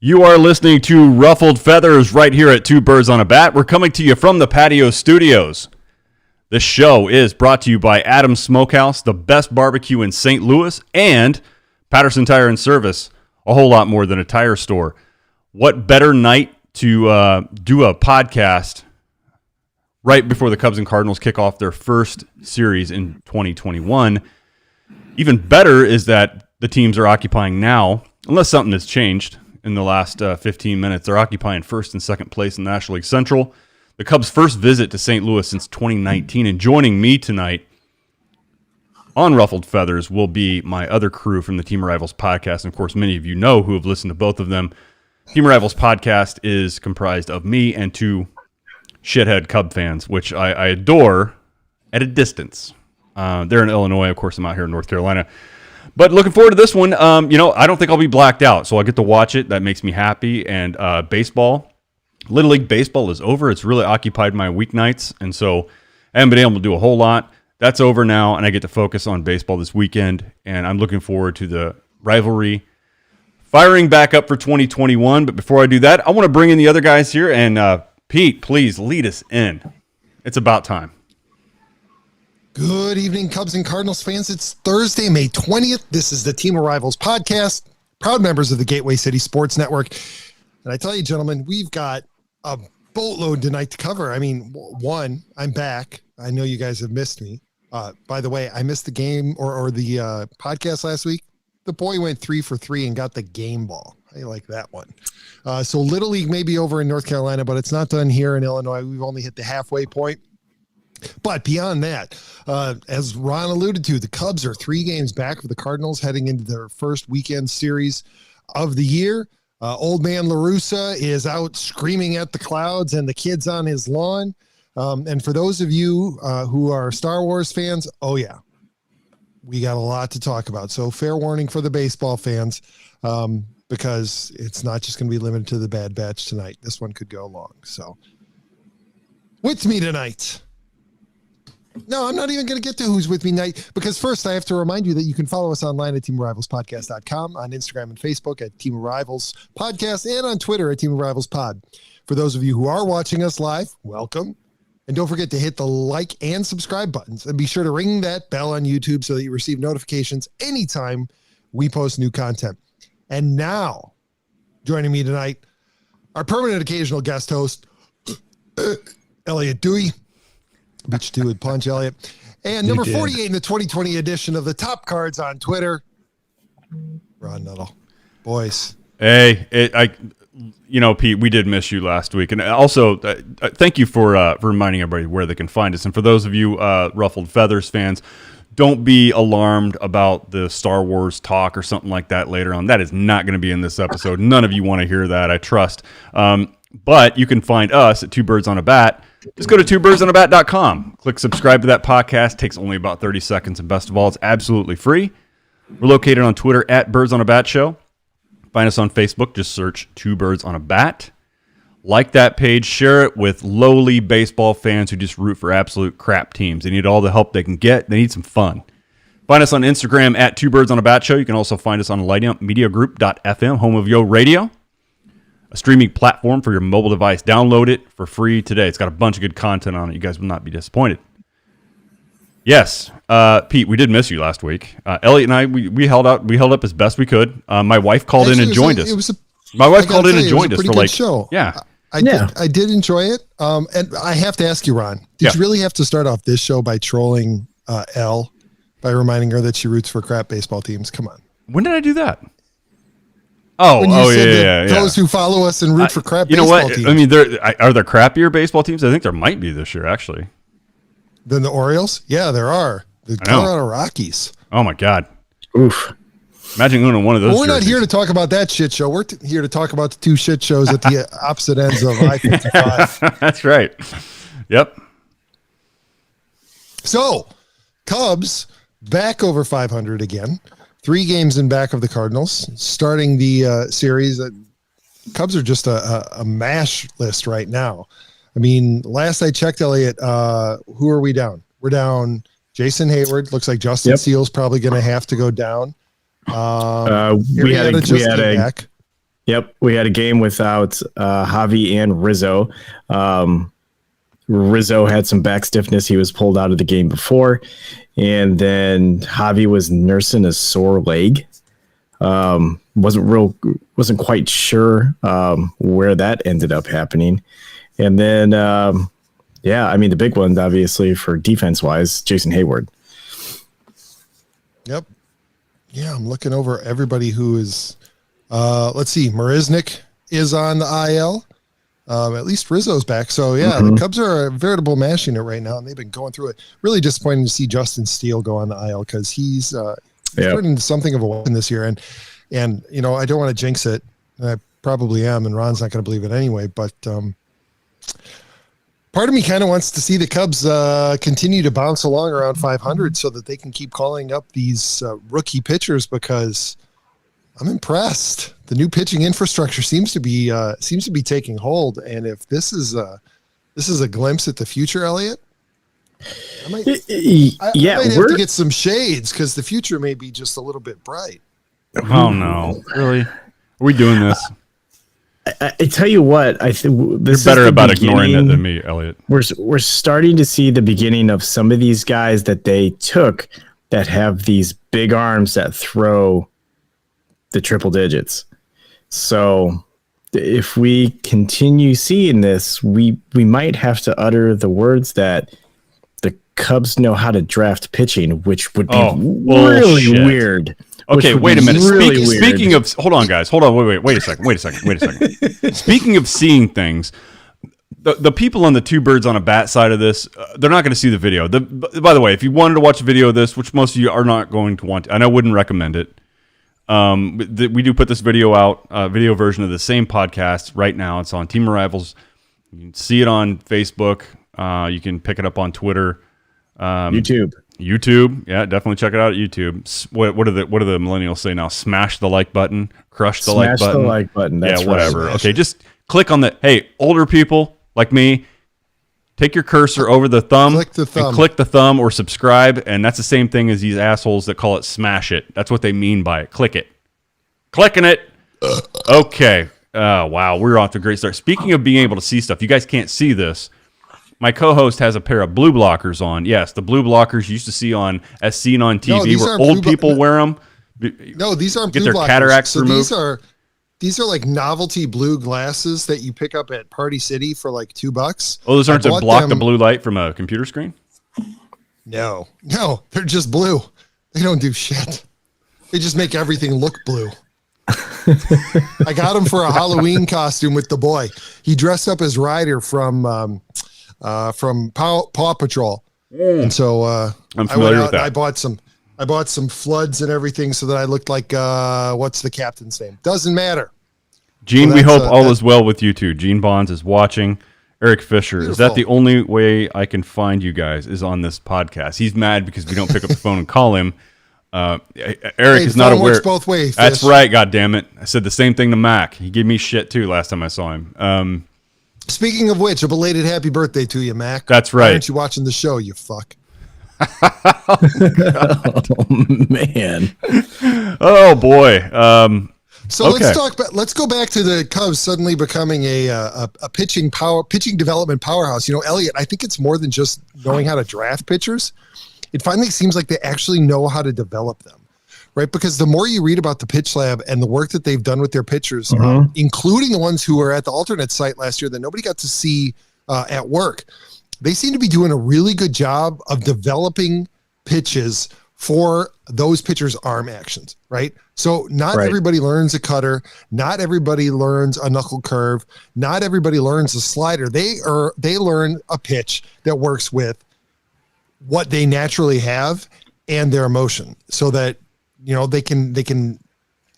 You are listening to Ruffled Feathers right here at Two Birds on a Bat. We're coming to you from the Patio Studios. This show is brought to you by Adams Smokehouse, the best barbecue in St. Louis, and Patterson Tire and Service, a whole lot more than a tire store. What better night to do a podcast right before the Cubs and Cardinals kick off their first series in 2021. Even better is that the teams are occupying now, unless something has changed in the last 15 minutes. They're occupying first and second place in the National League Central. The Cubs' first visit to St. Louis since 2019. And joining me tonight on Ruffled Feathers will be my other crew from the Team Rivals podcast. And of course, many of you know who have listened to both of them. Team Rivals podcast is comprised of me and two shithead Cub fans, which I adore at a distance. They're in Illinois. Of course, I'm out here in North Carolina. But looking forward to this one. I don't think I'll be blacked out, so I'll get to watch it. That makes me happy. And baseball, Little League Baseball is over. It's really occupied my weeknights, and so I haven't been able to do a whole lot. That's over now, and I get to focus on baseball this weekend, and I'm looking forward to the rivalry firing back up for 2021. But before I do that, I want to bring in the other guys here, and Pete, please lead us in. It's about time. Good evening, Cubs and Cardinals fans. It's Thursday, May 20th. This is the Team of Rivals podcast, proud members of the Gateway City Sports Network. And I tell you, gentlemen, we've got a boatload tonight to cover. I mean, one, I'm back. I know you guys have missed me. By the way, I missed the game or the podcast last week. The boy went 3 for 3 and got the game ball. I like that one. So Little League may be over in North Carolina, but it's not done here in Illinois. We've only hit the halfway point. But beyond that, as Ron alluded to, the Cubs are 3 games back of the Cardinals heading into their first weekend series of the year. Old man LaRussa is out screaming at the clouds and the kids on his lawn. And for those of you who are Star Wars fans, oh yeah, we got a lot to talk about. So fair warning for the baseball fans, because it's not just going to be limited to the Bad Batch tonight. This one could go long. So with me tonight. No, I'm not even going to get to who's with me tonight, because first I have to remind you that you can follow us online at teamrivalspodcast.com, on Instagram and Facebook at Team Rivals Podcast, and on Twitter at Team Rivals Pod. For those of you who are watching us live, welcome. And don't forget to hit the like and subscribe buttons, and be sure to ring that bell on YouTube so that you receive notifications anytime we post new content. And now, joining me tonight, our permanent occasional guest host, Elliot Dewey. Beach 2 with Punch, Elliot. And number 48 in the 2020 edition of the Top Cards on Twitter, Ron Nuttall. Boys. Hey, Pete, we did miss you last week. And also, thank you for reminding everybody where they can find us. And for those of you Ruffled Feathers fans, don't be alarmed about the Star Wars talk or something like that later on. That is not going to be in this episode. None of you want to hear that, I trust. But you can find us at Two Birds on a Bat. Just go to twobirdsonabat.com. Click subscribe to that podcast. Takes only about 30 seconds. And best of all, it's absolutely free. We're located on Twitter at Birds on a Bat Show. Find us on Facebook. Just search Two Birds on a Bat. Like that page. Share it with lowly baseball fans who just root for absolute crap teams. They need all the help they can get. They need some fun. Find us on Instagram at Two Birds on a Bat Show. You can also find us on lightupmediagroup.fm, home of Yo Radio, a streaming platform for your mobile device. Download it for free today. It's got a bunch of good content on it. You guys will not be disappointed. Yes, Pete, we did miss you last week. Elliot and I, we held up as best we could. My wife called in and joined us. My wife called in and joined us for like show. Yeah. I did enjoy it. And I have to ask you, Ron, did you really have to start off this show by trolling Elle by reminding her that she roots for crap baseball teams? Come on. When did I do that? Yeah. Those who follow us and root for crap baseball teams. I mean, are there crappier baseball teams? I think there might be this year, actually. Than the Orioles? Yeah, there are. The Colorado Rockies. Oh, my God. Oof. Imagine owning one of those. Well, we're not here to talk about that shit show. We're here to talk about the 2 shit shows at the opposite ends of I-55. That's right. Yep. So, Cubs back over 500 again. 3 games in back of the Cardinals, starting the series. Cubs are just a mash list right now. I mean, last I checked, Elliot, who are we down? We're down Jason Hayward. Looks like Justin Seal's probably going to have to go down. We had a Yep, we had a game without Javi and Rizzo. Rizzo had some back stiffness. He was pulled out of the game before. And then Javi was nursing a sore leg. Wasn't quite sure where that ended up happening. And then, the big one, obviously, for defense-wise, Jason Hayward. Yep. Yeah, I'm looking over everybody who is, let's see, Marisnik is on the IL. At least Rizzo's back. So, yeah, The Cubs are a veritable mash unit right now, and they've been going through it. Really disappointing to see Justin Steele go on the IL because he's turned into something of a weapon this year. And I don't want to jinx it. I probably am, and Ron's not going to believe it anyway. But part of me kind of wants to see the Cubs continue to bounce along around 500 so that they can keep calling up these rookie pitchers because I'm impressed. The new pitching infrastructure seems to be taking hold, and if this is a glimpse at the future, Elliot, I might have to get some shades because the future may be just a little bit bright. Oh no! Really? Are we doing this? I tell you what, I think you're better about ignoring it than me, Elliot. We're starting to see the beginning of some of these guys that they took that have these big arms that throw the triple digits. So if we continue seeing this, we might have to utter the words that the Cubs know how to draft pitching, which would be really weird. Okay, wait a minute. Speaking of, hold on, guys. Hold on. Wait a second. Speaking of seeing things, the people on the two birds on a bat side of this, they're not going to see the video. By the way, if you wanted to watch a video of this, which most of you are not going to want, and I wouldn't recommend it, we do put this video out, video version of the same podcast right now. It's on Team Arrivals. You can see it on Facebook. You can pick it up on Twitter. YouTube, yeah, definitely check it out at YouTube. What do the millennials say now? Smash the like button, crush the like button. Smash the like button. That's whatever. Right. Okay, just click on the. Hey, older people like me, take your cursor over the thumb, click the thumb, or subscribe, and that's the same thing as these assholes that call it smash it. That's what they mean by it. Click it, clicking it. Okay. Wow, we're off to a great start. Speaking of being able to see stuff, you guys can't see this. My co-host has a pair of blue blockers on. Yes, the blue blockers you used to see as seen on TV, where old people wear them. No, these aren't blue blockers. Get their cataracts removed. These are like novelty blue glasses that you pick up at Party City for like $2. Oh, those aren't to block the blue light from a computer screen? No, they're just blue. They don't do shit. They just make everything look blue. I got him for a Halloween costume with the boy. He dressed up as Ryder from Paw Patrol, and so I'm familiar with that. I bought some floods and everything so that I looked like what's the captain's name? Doesn't matter. Gene, we hope all is well with you too. Gene Bonds is watching. Eric Fisher, beautiful. Is that the only way I can find you guys? Is on this podcast? He's mad because we don't pick up the phone and call him. Eric is not aware. Works both ways. That's right. God damn it! I said the same thing to Mac. He gave me shit too last time I saw him. Speaking of which, a belated happy birthday to you, Mac. That's right. Why aren't you watching the show, you fuck? Oh, man. Oh, boy. So let's go back to the Cubs suddenly becoming a pitching development powerhouse. Elliot, I think it's more than just knowing how to draft pitchers. It finally seems like they actually know how to develop them. Right, because the more you read about the Pitch Lab and the work that they've done with their pitchers, including the ones who were at the alternate site last year that nobody got to see at work, they seem to be doing a really good job of developing pitches for those pitchers' arm actions, right? So not everybody learns a cutter, not everybody learns a knuckle curve, not everybody learns a slider. They learn a pitch that works with what they naturally have and their emotion, so that they can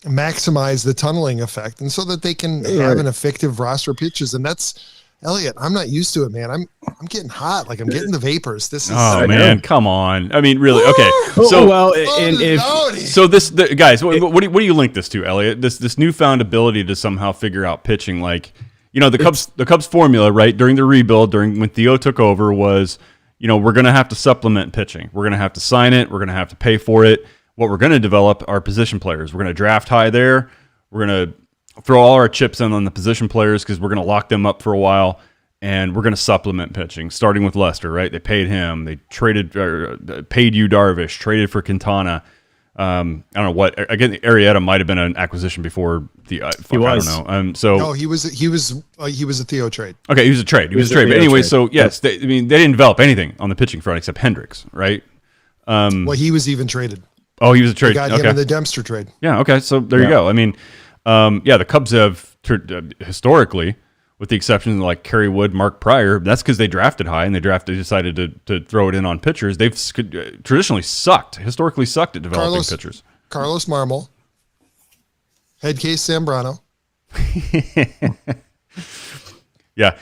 maximize the tunneling effect, and so that they can have an effective roster of pitches. And that's, Elliot, I'm not used to it, man. I'm getting hot. Like I'm getting the vapors. This is man, come on. I mean, really? Okay. So guys, what do you link this to, Elliot? This newfound ability to somehow figure out pitching, like the Cubs formula, right? During the rebuild, when Theo took over, was we're going to have to supplement pitching. We're going to have to sign it. We're going to have to pay for it. What we're going to develop are position players. We're going to draft high there. We're going to throw all our chips in on the position players because we're going to lock them up for a while, and we're going to supplement pitching, starting with Lester, right? They paid him. They paid Yu Darvish, traded for Quintana. I don't know what. Again, Arrieta might have been an acquisition before the. I don't know. No, he was a Theo trade. Okay, he was a trade. He was a trade. But anyway, so yes, they didn't develop anything on the pitching front except Hendricks, right? Well, he was even traded. Oh, he was a trade. They got him in the Dempster trade. Yeah. Okay. So there you go. I mean, the Cubs have historically, with the exception of like Kerry Wood, Mark Pryor, that's because they drafted high and they decided to throw it in on pitchers. They've historically sucked at developing pitchers. Carlos Marmol, head case Zambrano. Yeah,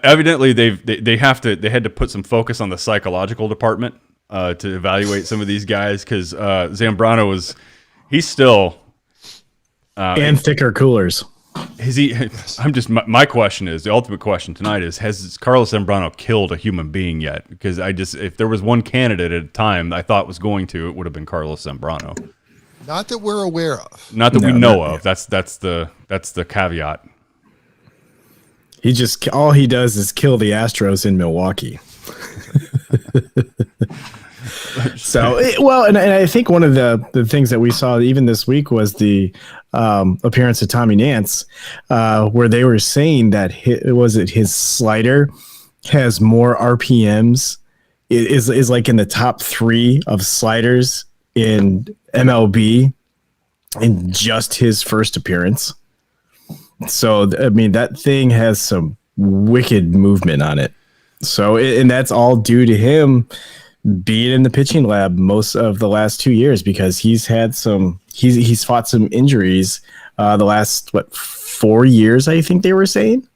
evidently they had to put some focus on the psychological department to evaluate some of these guys because Zambrano he's still and thicker coolers. Is he? My question is, the ultimate question tonight is: has Carlos Zambrano killed a human being yet? Because if there was one candidate at a time I thought was going to, it would have been Carlos Zambrano. Not that we're aware of. Not that we know of. That's the caveat. All he does is kill the Astros in Milwaukee. And I think one of the things that we saw even this week was the appearance of Tommy Nance, where they were saying that his slider has more RPMs, is like in the top 3 of sliders in MLB in just his first appearance. So, I mean, that thing has some wicked movement on it. So, and that's all due to him being in the pitching lab most of the last 2 years because he's fought some injuries the last 4 years, I think they were saying.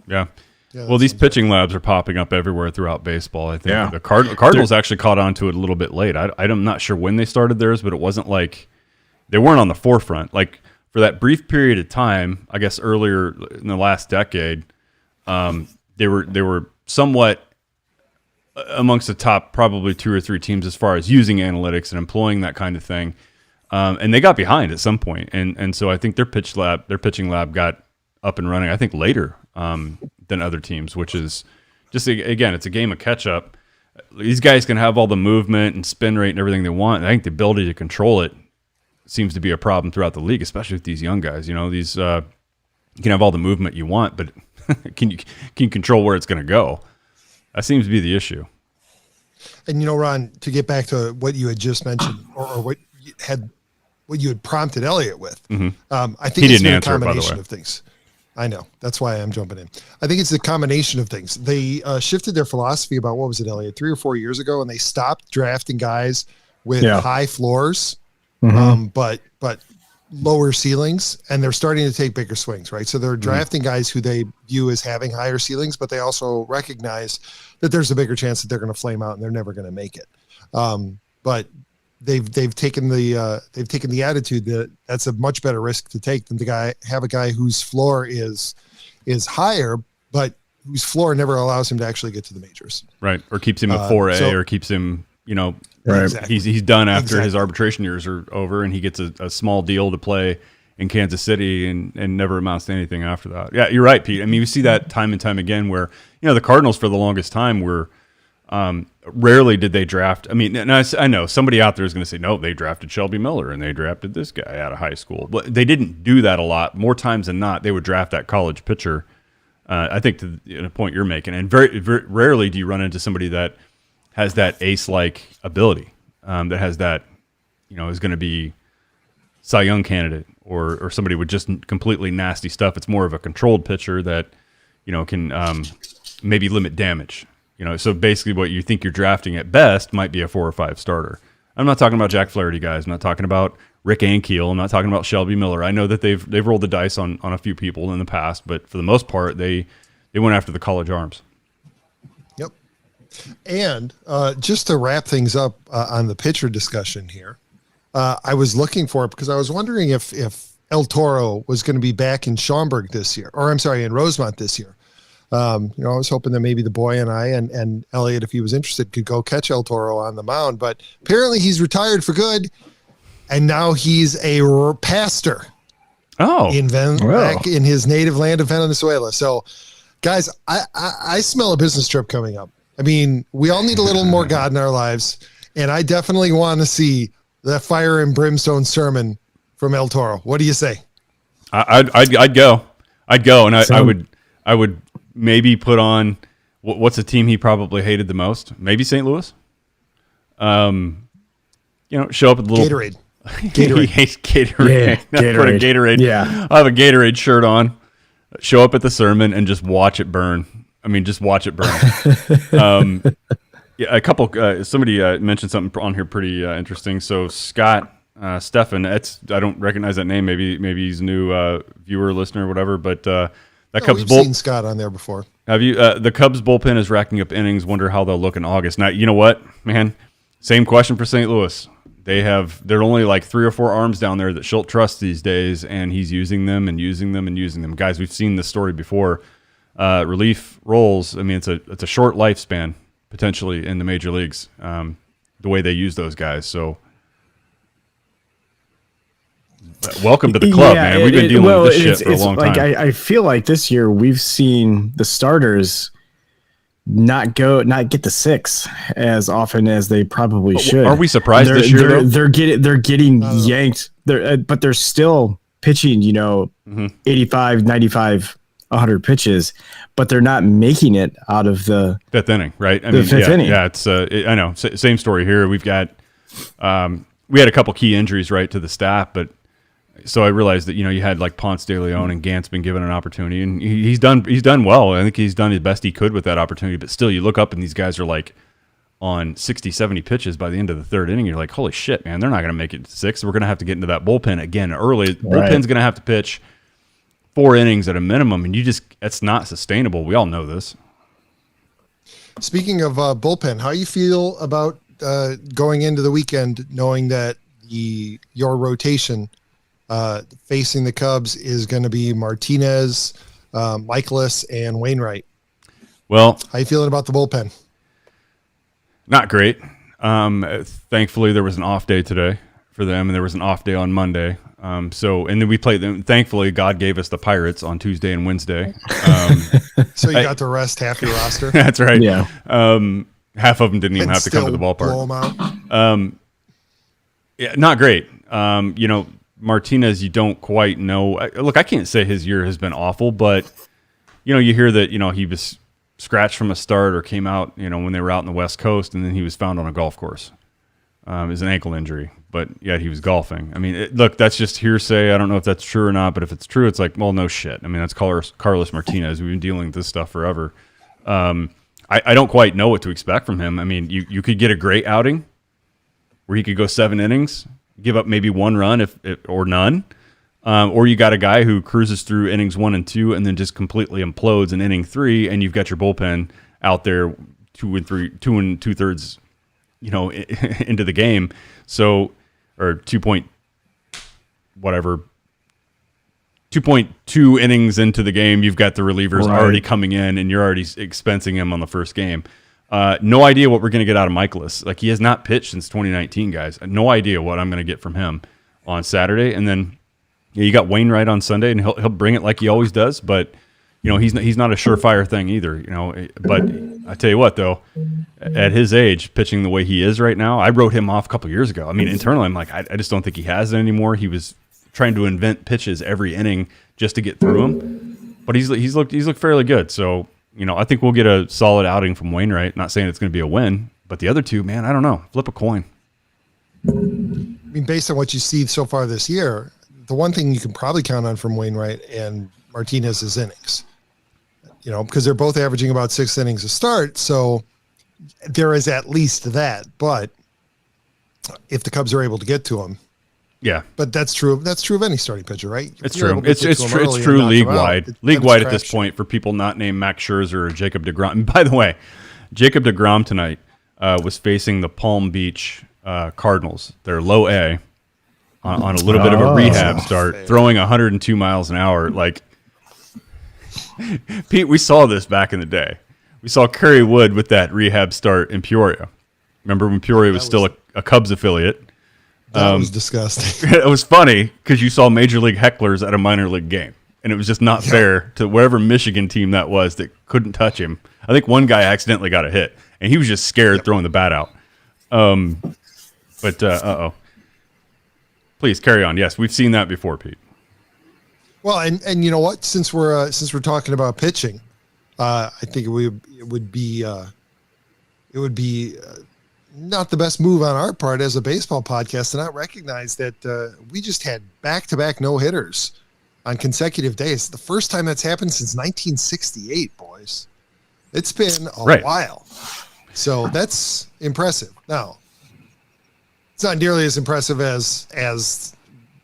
Yeah. Well, these pitching labs are popping up everywhere throughout baseball. I think the Cardinals actually caught on to it a little bit late. I'm not sure when they started theirs, but it wasn't like they weren't on the forefront. Like for that brief period of time, I guess earlier in the last decade, they were somewhat amongst the top probably 2 or 3 teams as far as using analytics and employing that kind of thing. And they got behind at some point. And so I think their pitching lab got up and running, I think later than other teams, which is just, again, it's a game of catch up. These guys can have all the movement and spin rate and everything they want. And I think the ability to control it seems to be a problem throughout the league, especially with these young guys. You know, you can have all the movement you want, but can you control where it's going to go? That seems to be the issue. And, you know, Ron, to get back to what you had just mentioned or what you had prompted Elliot with, I think it's a combination of things. I know. That's why I'm jumping in. I think it's a combination of things. They shifted their philosophy about, what was it, Elliot, 3 or 4 years ago, and they stopped drafting guys with high floors, but lower ceilings, and they're starting to take bigger swings, right? So they're drafting guys who they view as having higher ceilings, but they also recognize that there's a bigger chance that they're going to flame out and they're never going to make it. But they've taken the attitude that that's a much better risk to take than to have a guy whose floor is higher, but whose floor never allows him to actually get to the majors. Right. Or keeps him at 4A or keeps him, right. Exactly. He's done after his arbitration years are over, and he gets a small deal to play in Kansas City and never amounts to anything after that. Yeah, you're right, Pete. I mean, we see that time and time again where, the Cardinals for the longest time were rarely did they draft. I mean, and I know somebody out there is going to say, no, they drafted Shelby Miller and they drafted this guy out of high school. But they didn't do that a lot. More times than not, they would draft that college pitcher, I think, to the point you're making. And very, very rarely do you run into somebody that has that ace-like ability, that has that, is going to be Cy Young candidate or somebody with just completely nasty stuff. It's more of a controlled pitcher that, can maybe limit damage. So basically what you think you're drafting at best might be a 4 or 5 starter. I'm not talking about Jack Flaherty guys. I'm not talking about Rick Ankiel. I'm not talking about Shelby Miller. I know that they've rolled the dice on a few people in the past, but for the most part, they went after the college arms. Yep. And just to wrap things up on the pitcher discussion here, I was looking for it because I was wondering if El Toro was going to be back in Schaumburg this year, or I'm sorry, in Rosemont this year. I was hoping that maybe the boy and I and Elliot, if he was interested, could go catch El Toro on the mound, but apparently he's retired for good. And now he's a pastor. Oh, back in his native land of Venezuela. So, guys, I smell a business trip coming up. I mean, we all need a little more God in our lives, and I definitely want to see the fire and brimstone sermon from El Toro. What do you say? I'd go, and I would maybe put on what's a team he probably hated the most? Maybe St. Louis. Show up with a little Gatorade. He hates Gatorade. Yeah, Gatorade. Put a Gatorade. Yeah. I have a Gatorade shirt on. Show up at the sermon and just watch it burn. I mean, just watch it burn. A couple. Somebody mentioned something on here pretty interesting. So Scott Stefan, I don't recognize that name. Maybe he's a new viewer, listener, or whatever. But we've seen Scott on there before. Have you? The Cubs bullpen is racking up innings. Wonder how they'll look in August. Now, you know what, man? Same question for St. Louis. There are only like 3 or 4 arms down there that Schultz trusts these days, and he's using them and using them and using them. Guys, we've seen this story before. Relief roles. I mean, it's a short lifespan potentially in the major leagues. The way they use those guys. So, welcome to the club, man. We've been dealing with this shit for a long time. I feel like this year we've seen the starters not get the 6 as often as they probably should. Are we surprised this year? They're getting yanked. But they're still pitching, 85, 95, 100 pitches, but they're not making it out of the fifth inning, right? Fifth inning. Yeah, it's I know. Same story here. We've got we had a couple key injuries, right, to the staff, but so I realized that you had like Ponce de Leon and Gant's been given an opportunity, and he's done well. I think he's done his best he could with that opportunity. But still, you look up and these guys are like on 60, 70 pitches by the end of the third inning. You're like, holy shit, man! They're not going to make it to 6. We're going to have to get into that bullpen again early. Right. Bullpen's going to have to pitch 4 innings at a minimum, and that's not sustainable. We all know this. Speaking of bullpen, how you feel about going into the weekend knowing that your rotation facing the Cubs is going to be Martinez, Michaelis, and Wainwright? Well, how you feeling about the bullpen? Not great. Thankfully, there was an off day today for them, and there was an off day on Monday. And then we played them. Thankfully, God gave us the Pirates on Tuesday and Wednesday. So you got to rest half your roster. That's right. Yeah. Half of them didn't even have to come to the ballpark. Blow them out. Yeah, not great. Martinez, you don't quite know. Look, I can't say his year has been awful, but you hear that he was scratched from a start or came out when they were out in the West Coast, and then he was found on a golf course. It was an ankle injury, but yet he was golfing. I mean, look, that's just hearsay. I don't know if that's true or not, but if it's true, it's like, well, no shit. I mean, that's Carlos Martinez. We've been dealing with this stuff forever. I don't quite know what to expect from him. I mean, you could get a great outing where he could go 7 innings, give up maybe 1 run or none, or you got a guy who cruises through innings 1 and 2 and then just completely implodes in inning 3, and you've got your bullpen out there 2 and 2/3, into the game. So, or 2.2 innings into the game, you've got the relievers already coming in, and you're already expensing him on the first game. No idea what we're going to get out of Michaelis. Like, he has not pitched since 2019, guys. No idea what I'm going to get from him on Saturday. And then you got Wainwright on Sunday, and he'll bring it like he always does. But he's not a surefire thing either. But I tell you what, though, at his age, pitching the way he is right now, I wrote him off a couple years ago. I mean, internally, I'm like, I just don't think he has it anymore. He was trying to invent pitches every inning just to get through them. But he's looked fairly good. So. I think we'll get a solid outing from Wainwright. Not saying it's going to be a win, but the other two, man, I don't know. Flip a coin. I mean, based on what you see so far this year, the one thing you can probably count on from Wainwright and Martinez is innings. Because they're both averaging about 6 innings a start, so there is at least that. But if the Cubs are able to get to him, yeah. But that's true. That's true of any starting pitcher, right? It's true. It's true league wide. League wide at this point for people not named Max Scherzer or Jacob deGrom. And by the way, Jacob deGrom tonight was facing the Palm Beach Cardinals. They're low A on a little bit of a rehab start, throwing 102 miles an hour. Like, Pete, we saw this back in the day. We saw Kerry Wood with that rehab start in Peoria. Remember when Peoria was still a Cubs affiliate? That was disgusting. It was funny because you saw major league hecklers at a minor league game, and it was just not fair to whatever Michigan team that was that couldn't touch him. I think one guy accidentally got a hit, and he was just scared throwing the bat out. Please carry on. Yes, we've seen that before, Pete. Well, and you know what? Since we're talking about pitching, I think it would be not the best move on our part as a baseball podcast to not recognize that we just had back-to-back no-hitters on consecutive days. The first time that's happened since 1968, boys. It's been a while. So that's impressive. Now, it's not nearly as impressive as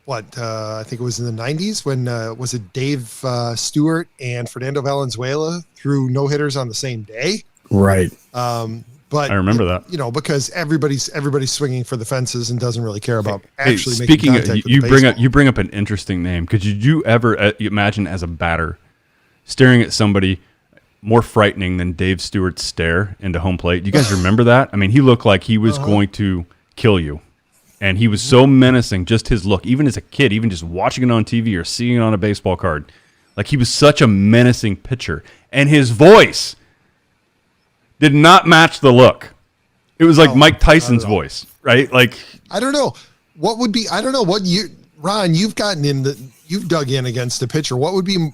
what I think it was in the 90s when was it Dave Stewart and Fernando Valenzuela threw no-hitters on the same day? Right. But I remember that. You know, because everybody's swinging for the fences and doesn't really care about actually speaking making contact. You bring up an interesting name. Could you ever imagine as a batter staring at somebody more frightening than Dave Stewart's stare into home plate? Do you guys remember that? I mean, he looked like he was going to kill you. And he was so menacing, just his look, even as a kid, even just watching it on TV or seeing it on a baseball card. Like, he was such a menacing pitcher. And his voice did not match the look. It was like Mike Tyson's voice, right? Like, I don't know what you, Ron, you've dug in against a pitcher. What would be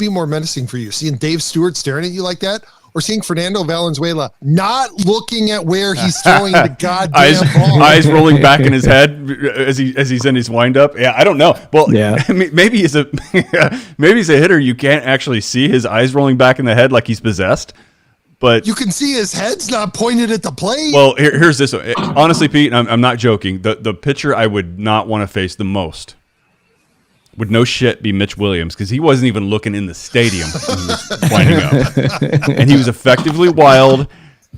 more menacing for you? Seeing Dave Stewart staring at you like that, or seeing Fernando Valenzuela not looking at where he's throwing the goddamn ball? Eyes rolling back in his head as he's in his windup. Yeah, I don't know. Well, yeah. Maybe he's a hitter. You can't actually see his eyes rolling back in the head like he's possessed. But you can see his head's not pointed at the plate. Well, here's this. Honestly, Pete, I'm not joking. The pitcher I would not want to face the most would no shit be Mitch Williams, because he wasn't even looking in the stadium when he was winding up. And he was effectively wild,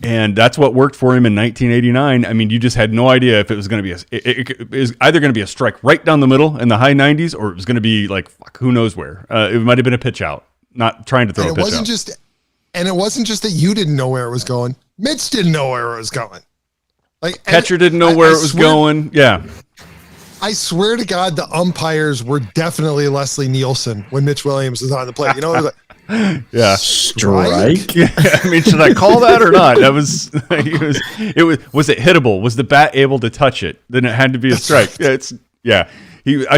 and that's what worked for him in 1989. I mean, you just had no idea if it was going to be it was either going to be a strike right down the middle in the high 90s, or it was going to be like who knows where. It might have been a pitch out, not trying to throw a pitch out. And it wasn't just that you didn't know where it was going. Mitch didn't know where it was going. Like, catcher didn't know where it was going. Yeah. I swear to God, the umpires were definitely Leslie Nielsen when Mitch Williams was on the plate. You know, it was like, yeah, strike. Yeah, I mean, should I call that or not? That was was it hittable? Was the bat able to touch it? Then it had to be a strike. I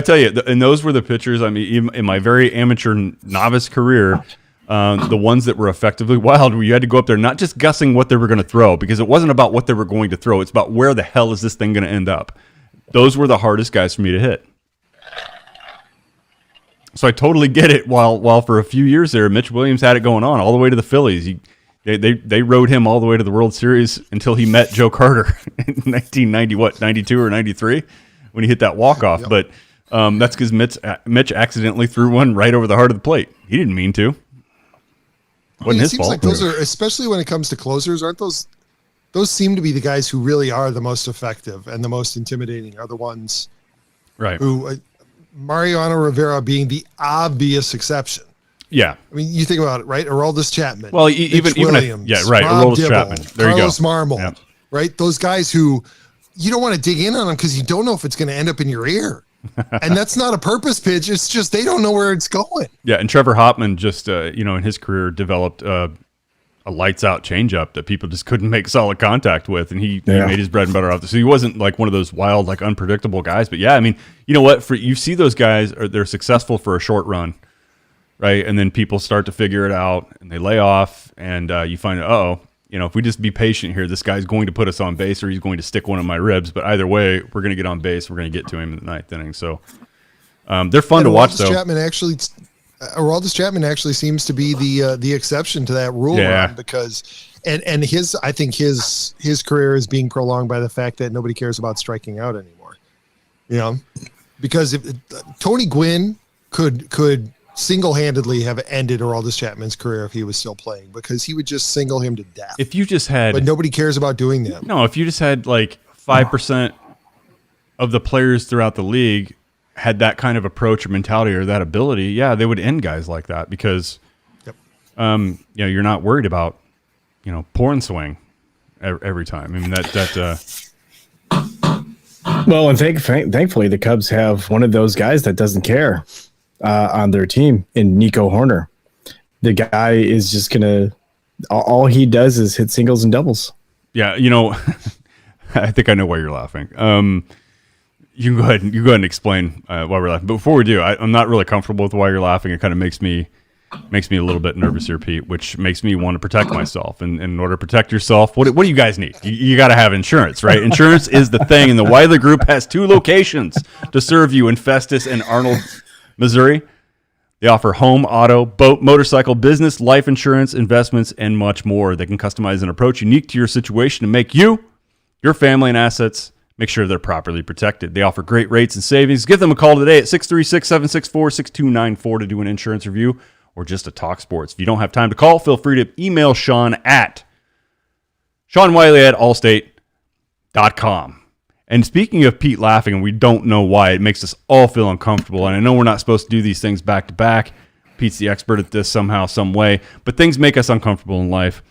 tell you, and those were the pitchers. I mean, in my very amateur novice career. The ones that were effectively wild, where you had to go up there not just guessing what they were going to throw, because it wasn't about what they were going to throw. It's about where the hell is this thing going to end up. Those were the hardest guys for me to hit. So I totally get it. While for a few years there, Mitch Williams had it going on all the way to the Phillies. They rode him all the way to the World Series until he met Joe Carter in 1990, 92 or 93, when he hit that walk-off. Yep. But that's because Mitch accidentally threw one right over the heart of the plate. He didn't mean to. Wasn't his fault. Like those are, especially when it comes to closers, aren't those seem to be the guys who really are the most effective and the most intimidating are the ones, right? Who Mariano Rivera being the obvious exception. Yeah, I mean, you think about it, right? Aroldis Chapman, well, even Williams, right. Rob Aroldis Dibble, Chapman, there Carlos you go. Marmol, yep. Right? Those guys who you don't want to dig in on them because you don't know if it's going to end up in your ear. And that's not a purpose pitch. It's just they don't know where it's going. Yeah, and Trevor Hoffman just, in his career developed a lights-out changeup that people just couldn't make solid contact with, and he made his bread and butter off this. So he wasn't like one of those wild, like unpredictable guys. But yeah, I mean, you know what? You see those guys, they're successful for a short run, right? And then people start to figure it out, and they lay off, and you find, if we just be patient here, this guy's going to put us on base or he's going to stick one of my ribs. But either way, we're going to get on base. We're going to get to him in the ninth inning. So they're fun to watch, though. Aroldis Chapman actually seems to be the exception to that rule, because and I think his career is being prolonged by the fact that nobody cares about striking out anymore. You know, because if Tony Gwynn could single-handedly have ended Aroldis Chapman's career if he was still playing, because he would just single him to death. If you just had, but nobody cares about doing that. No, if you just had like 5% of the players throughout the league had that kind of approach or mentality or that ability, they would end guys like that, because, you're not worried about, porn swing every time. I mean, Well, and thankfully, the Cubs have one of those guys that doesn't care on their team in Nico Horner. The guy is just gonna. All he does is hit singles and doubles. Yeah, I think I know why you're laughing. You can go ahead and explain why we're laughing. But before we do, I'm not really comfortable with why you're laughing. It kind of makes me a little bit nervous here, Pete, which makes me want to protect myself. And in order to protect yourself, what do you guys need? You got to have insurance, right? Insurance is the thing. And the Wiley Group has 2 locations to serve you in Festus and Arnold, Missouri. They offer home, auto, boat, motorcycle, business, life insurance, investments, and much more. They can customize an approach unique to your situation to make you, your family, and assets make sure they're properly protected. They offer great rates and savings. Give them a call today at 636-764-6294 to do an insurance review or just to talk sports. If you don't have time to call, feel free to email Sean at SeanWiley@allstate.com. And speaking of Pete laughing, and we don't know why, it makes us all feel uncomfortable. And I know we're not supposed to do these things back to back. Pete's the expert at this somehow, some way. But things make us uncomfortable in life.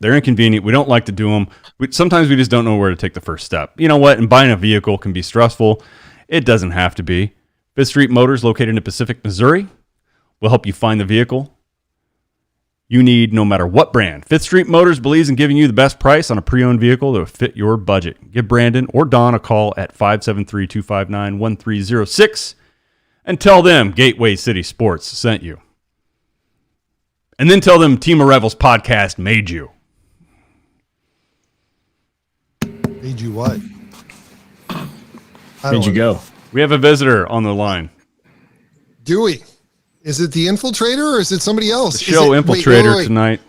They're inconvenient. We don't like to do them. Sometimes we just don't know where to take the first step. You know what? And buying a vehicle can be stressful. It doesn't have to be. Fifth Street Motors, located in Pacific, Missouri, will help you find the vehicle you need no matter what brand. Fifth Street Motors believes in giving you the best price on a pre-owned vehicle that will fit your budget. Give Brandon or Don a call at 573-259-1306 and tell them Gateway City Sports sent you. And then tell them Team of Rivals podcast made you. Made you what? Made you go. We have a visitor on the line. Do we? Is it the infiltrator or is it somebody else? The show infiltrator wait. Tonight.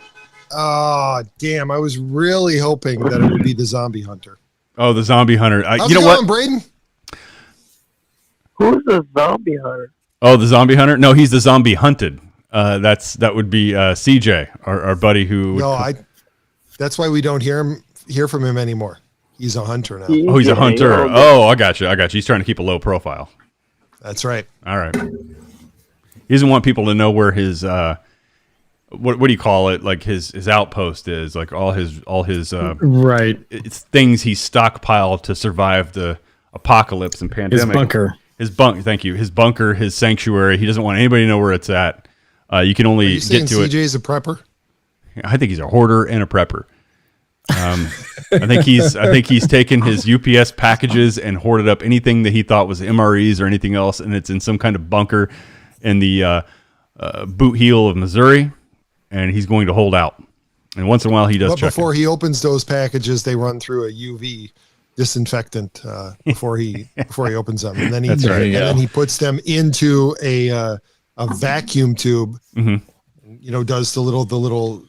Oh, damn. I was really hoping that it would be the zombie hunter. Oh, the zombie hunter. How's you know it going, what? Braden? Who's the zombie hunter? Oh, the zombie hunter? No, he's the zombie hunted. That would be CJ, our buddy who. No, that's why we don't hear from him anymore. He's a hunter now. Oh, he's a hunter. Oh, I got you. He's trying to keep a low profile. That's right. All right. He doesn't want people to know where his what do you call it? Like his outpost is, like all his right. It's things he stockpiled to survive the apocalypse and pandemic. His bunker. Thank you. His bunker, his sanctuary. He doesn't want anybody to know where it's at. You can only get to it. CJ's a prepper? I think he's a hoarder and a prepper. I think he's taken his UPS packages and hoarded up anything that he thought was MREs or anything else, and it's in some kind of bunker in the boot heel of Missouri, and he's going to hold out. And once in a while, he does. But before he opens those packages, they run through a UV disinfectant before he opens them, and then he puts them into a vacuum tube. Mm-hmm. Does the little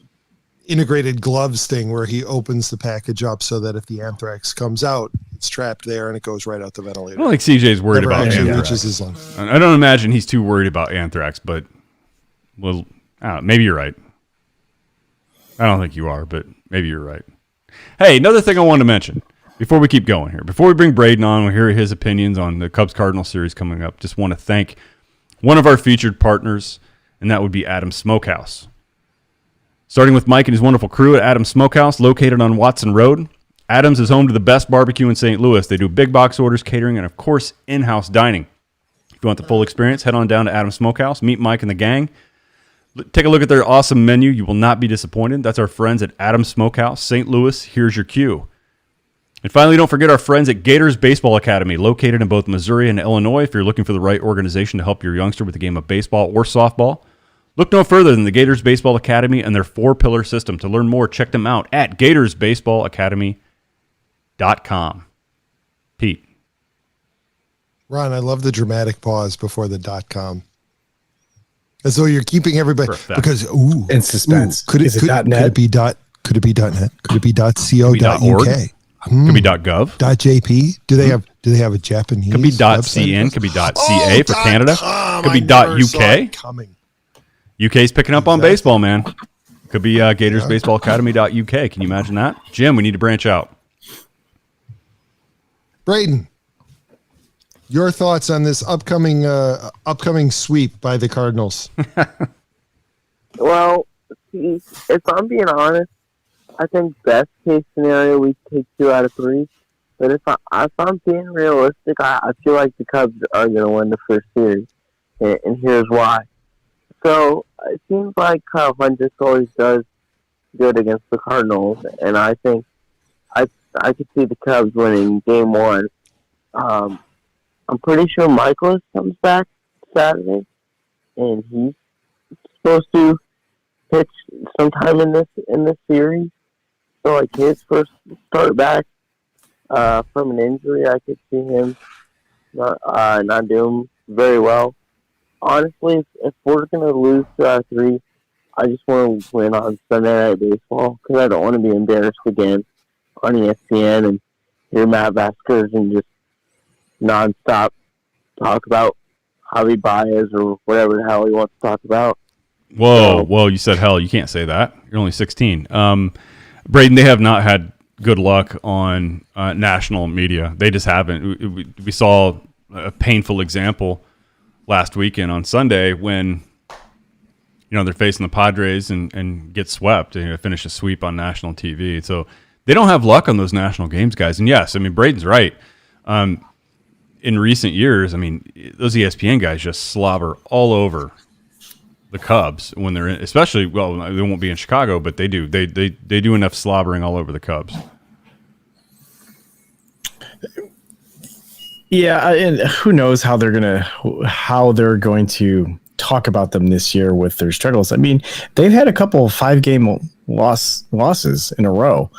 integrated gloves thing where he opens the package up so that if the anthrax comes out, it's trapped there and it goes right out the ventilator. I don't think CJ's worried Never about actually anthrax. reaches his lungs. I don't imagine he's too worried about anthrax, but well, I don't know, maybe you're right. I don't think you are, but maybe you're right. Hey, another thing I wanted to mention before we keep going here, before we bring Braden on, we hear his opinions on the Cubs-Cardinals series coming up. Just want to thank one of our featured partners, and that would be Adam's Smokehouse. Starting with Mike and his wonderful crew at Adam's Smokehouse, located on Watson Road. Adams is home to the best barbecue in St. Louis. They do big box orders, catering, and, of course, in-house dining. If you want the full experience, head on down to Adam's Smokehouse, meet Mike and the gang. Take a look at their awesome menu. You will not be disappointed. That's our friends at Adam's Smokehouse, St. Louis. Here's your cue. And finally, don't forget our friends at Gators Baseball Academy, located in both Missouri and Illinois. If you're looking for the right organization to help your youngster with the game of baseball or softball, look no further than the Gators Baseball Academy and their 4-pillar system. To learn more, check them out at GatorsBaseballAcademy.com. Pete. Ron, I love the dramatic pause before the .com. As though you're keeping everybody because in suspense. Could it be .net? Could it be .net? Could it be .co.uk? Could be .gov. Could be .gov. .jp? Do they have a Japanese? Could be .cn. Could be .ca for Canada. Could be .uk. UK's picking up on baseball, man. Could be GatorsBaseballAcademy.uk. Can you imagine that? Jim, we need to branch out. Braden, your thoughts on this upcoming sweep by the Cardinals? Well, if I'm being honest, I think best case scenario we take 2 out of 3. But if I'm being realistic, I feel like the Cubs are going to win the first series, and here's why. So it seems like Kyle Hendricks always does good against the Cardinals, and I think I could see the Cubs winning Game 1. I'm pretty sure Michaelis comes back Saturday, and he's supposed to pitch sometime in this series. So like his first start back from an injury, I could see him not doing very well. Honestly, if we're gonna lose 3, I just want to win on Sunday Night Baseball because I don't want to be embarrassed again on ESPN and hear Matt Vasgersian just nonstop talk about Javi Baez or whatever the hell he wants to talk about. Whoa, you said hell. You can't say that. You're only 16. Braden, they have not had good luck on national media. They just haven't. We saw a painful example last weekend on Sunday when they're facing the Padres and get swept and finish a sweep on national TV. So they don't have luck on those national games, guys. And yes, I mean, Braden's right. In recent years, I mean, those ESPN guys just slobber all over the Cubs when they're in, especially, well, they won't be in Chicago, but they do. They do enough slobbering all over the Cubs. Yeah, and who knows how they're going to talk about them this year with their struggles. I mean, they've had a couple of 5-game losses in a row,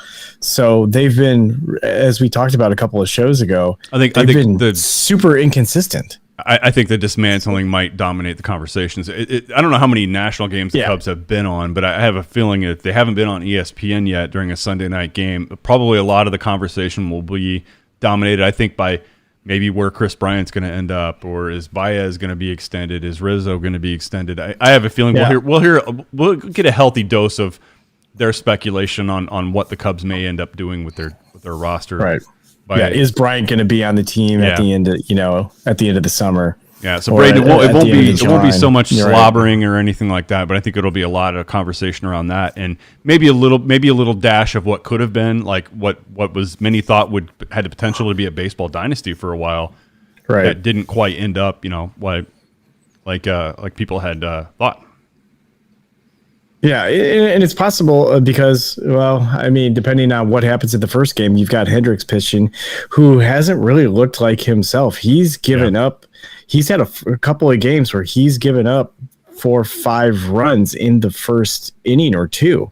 so they've been, as we talked about a couple of shows ago, I think they've been super inconsistent. I think the dismantling might dominate the conversations. I don't know how many national games the Cubs have been on, but I have a feeling if they haven't been on ESPN yet during a Sunday night game, probably a lot of the conversation will be dominated, I think, by maybe where Chris Bryant's going to end up, or is Baez going to be extended? Is Rizzo going to be extended? I have a feeling we'll get a healthy dose of their speculation on what the Cubs may end up doing with their roster. Right. Is Bryant going to be on the team at the end of the summer? Yeah. So Braden, it won't be so much slobbering or anything like that, but I think it'll be a lot of conversation around that, and maybe a little dash of what could have been, like what was many thought had the potential to be a baseball dynasty for a while, right? That didn't quite end up, like people had thought. Yeah, and it's possible because, well, I mean, depending on what happens in the first game, you've got Hendricks pitching, who hasn't really looked like himself. He's given up. He's had a couple of games where he's given up 4 or 5 runs in the first inning or 2,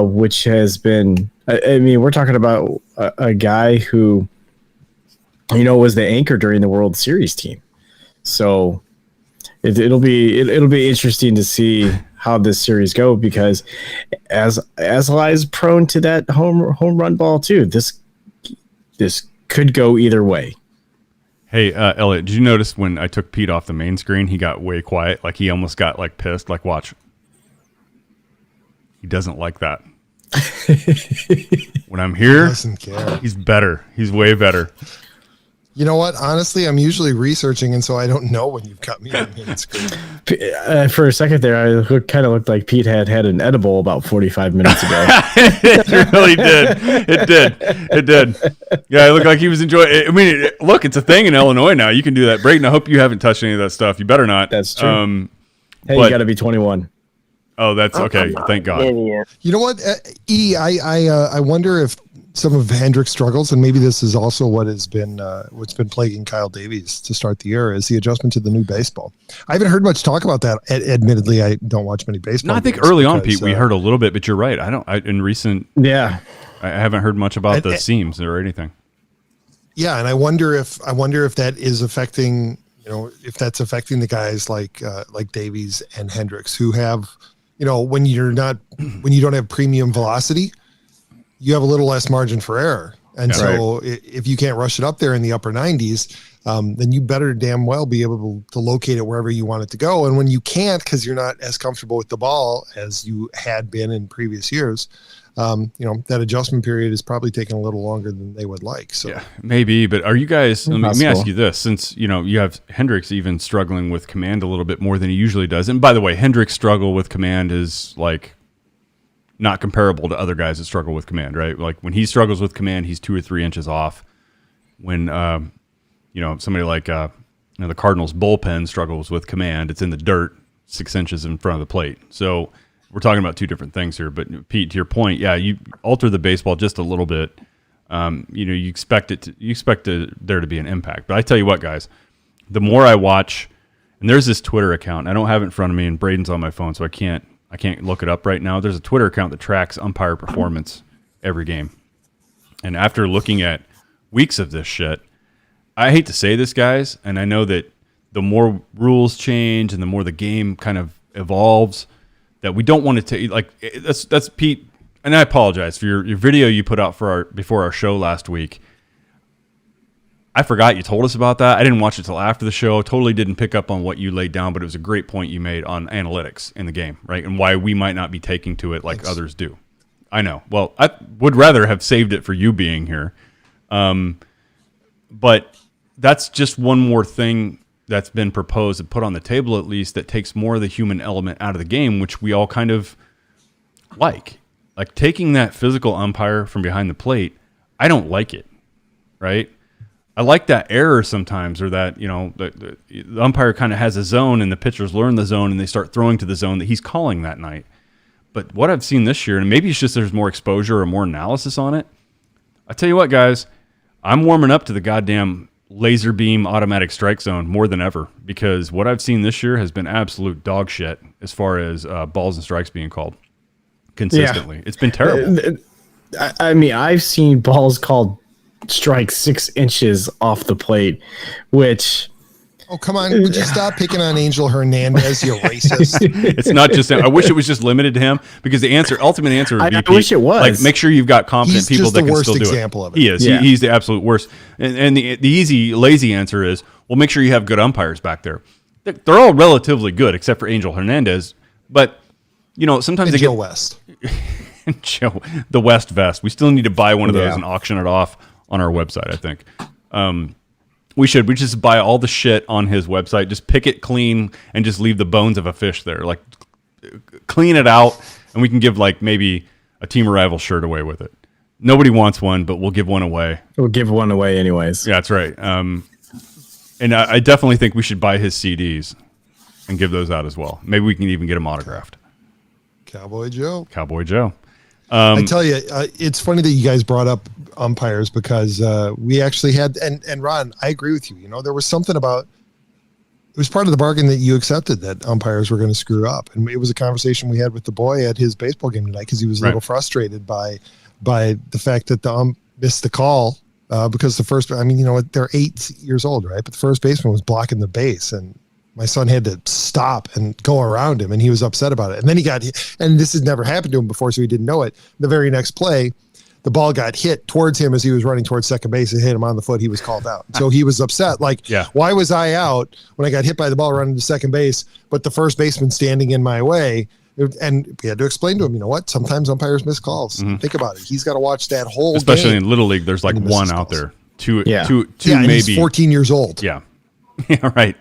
which has been. I mean, we're talking about a guy who, was the anchor during the World Series team. So it'll be interesting to see how this series go, because as is prone to that home run ball too. This could go either way. Hey, Elliot, did you notice when I took Pete off the main screen, he got way quiet? Like he almost got pissed. Like, watch. He doesn't like that. When I'm here, He doesn't care. He's better. He's way better. You know what? Honestly, I'm usually researching, and so I don't know when you've cut me on main screen. For a second there, I kind of looked like Pete had an edible about 45 minutes ago. It really did. It did. Yeah, it looked like he was enjoying it. I mean, look, it's a thing in Illinois now. You can do that. Braden, I hope you haven't touched any of that stuff. You better not. That's true. You got to be 21. Oh, that's okay. Thank God. You know what, I wonder if some of Hendricks' struggles, and maybe this is also what's been plaguing Kyle Davies to start the year, is the adjustment to the new baseball. I haven't heard much talk about that. Admittedly, I don't watch many baseball. No, I think early on, Pete, we heard a little bit, but you're right. In recent. Yeah. I haven't heard much about the seams or anything. Yeah, and I wonder if that is affecting, if that's affecting the guys like Davies and Hendricks, who have, when you don't have premium velocity, you have a little less margin for error. And if you can't rush it up there in the upper 90s, then you better damn well be able to locate it wherever you want it to go. And when you can't, because you're not as comfortable with the ball as you had been in previous years, that adjustment period is probably taking a little longer than they would like. So yeah, maybe. But are you guys? Let me ask you this: since you have Hendricks even struggling with command a little bit more than he usually does, and by the way, Hendricks' struggle with command is like not comparable to other guys that struggle with command, right? Like when he struggles with command, he's 2 or 3 inches off. when somebody like the Cardinals bullpen struggles with command. It's in the dirt 6 inches in front of the plate. So we're talking about two different things here. But Pete, to your point, yeah, you alter the baseball just a little bit. You expect there to be an impact. But I tell you what, guys, the more I watch, and there's this Twitter account. I don't have it in front of me, and Braden's on my phone, so I can't look it up right now. There's a Twitter account that tracks umpire performance every game. And after looking at weeks of this shit, I hate to say this, guys, and I know that the more rules change and the more the game kind of evolves, that we don't want to take, like, that's Pete, and I apologize for your video you put out before our show last week. I forgot you told us about that. I didn't watch it till after the show. Totally didn't pick up on what you laid down, but it was a great point you made on analytics in the game, right? And why we might not be taking to it like others do. I know. Well, I would rather have saved it for you being here. But that's just one more thing that's been proposed and put on the table, at least, that takes more of the human element out of the game, which we all kind of like. Like taking that physical umpire from behind the plate, I don't like it, right? I like that error sometimes, or that, the umpire kind of has a zone and the pitchers learn the zone and they start throwing to the zone that he's calling that night. But what I've seen this year, and maybe it's just there's more exposure or more analysis on it, I tell you what, guys, I'm warming up to the goddamn laser beam automatic strike zone more than ever, because what I've seen this year has been absolute dog shit as far as balls and strikes being called consistently. Yeah. It's been terrible. I mean, I've seen balls called strike 6 inches off the plate, which... Oh, come on. Would you stop picking on Angel Hernandez, you racist? It's not just him. I wish it was just limited to him, because the ultimate answer would be, I wish it was. Like, make sure you've got competent people that can still do it. He's just the worst example of it. He is. Yeah. He's the absolute worst. And the easy, lazy answer is, well, make sure you have good umpires back there. They're all relatively good, except for Angel Hernandez. But, sometimes they Joe West. Joe, the West Vest. We still need to buy one of those and auction it off on our website, I think. We just buy all the shit on his website, just pick it clean and just leave the bones of a fish there. Like, clean it out, and we can give like maybe a Team Arrival shirt away with it. Nobody wants one, but we'll give one away. We'll give one away anyways. Yeah, that's right. And I definitely think we should buy his CDs and give those out as well. Maybe we can even get them autographed. Cowboy Joe. I tell you, it's funny that you guys brought up umpires, because we actually had, and Ron, I agree with you. There was something about, it was part of the bargain that you accepted that umpires were going to screw up. And it was a conversation we had with the boy at his baseball game tonight, because he was a little frustrated by the fact that the ump missed the call because the first, they're 8 years old, right? But the first baseman was blocking the base, and my son had to stop and go around him, and he was upset about it. And then and this had never happened to him before, so he didn't know it. The very next play, the ball got hit towards him as he was running towards second base and hit him on the foot. He was called out. So he was upset. Like, why was I out when I got hit by the ball running to second base, but the first baseman standing in my way? And we had to explain to him, what? Sometimes umpires miss calls. Mm-hmm. Think about it. He's got to watch that whole Especially game. In Little League, there's like one out there. Two and maybe. He's 14 years old. Yeah. Yeah, right.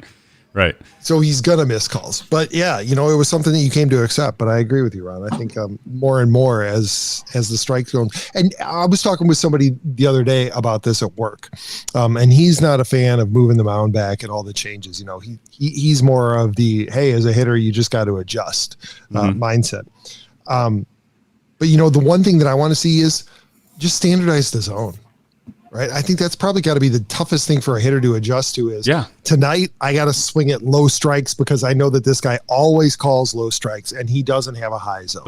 Right. So he's going to miss calls. But yeah, it was something that you came to accept. But I agree with you, Ron. I think more and more as the strike zone. And I was talking with somebody the other day about this at work. And he's not a fan of moving the mound back and all the changes. He's more of the, hey, as a hitter, you just got to adjust mindset. But, the one thing that I want to see is just standardize the zone. Right. I think that's probably got to be the toughest thing for a hitter to adjust to is tonight I got to swing at low strikes, because I know that this guy always calls low strikes and he doesn't have a high zone.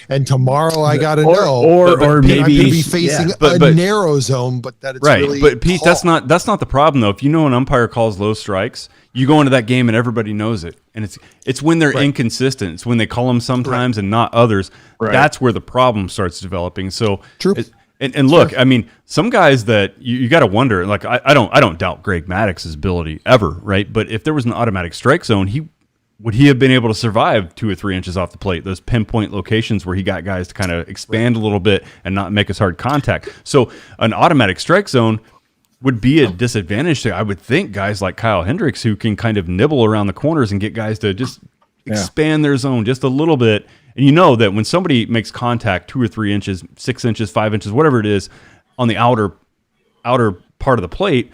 And tomorrow I got to know, or maybe I'm going to be facing a narrow zone, but that it's really But Pete, tall. that's not the problem though. If you know an umpire calls low strikes, you go into that game and everybody knows it. And it's when they're inconsistent. It's when they call them sometimes and not others. Right. That's where the problem starts developing. So true. And look, I mean, some guys that you got to wonder, like I don't doubt Greg Maddox's ability ever, right? But if there was an automatic strike zone, would he have been able to survive 2 or 3 inches off the plate? Those pinpoint locations where he got guys to kind of expand a little bit and not make as hard contact. So an automatic strike zone would be a disadvantage to, I would think, guys like Kyle Hendricks, who can kind of nibble around the corners and get guys to just expand their zone just a little bit. And that when somebody makes contact 2 or 3 inches, 6 inches, 5 inches, whatever it is, on the outer part of the plate,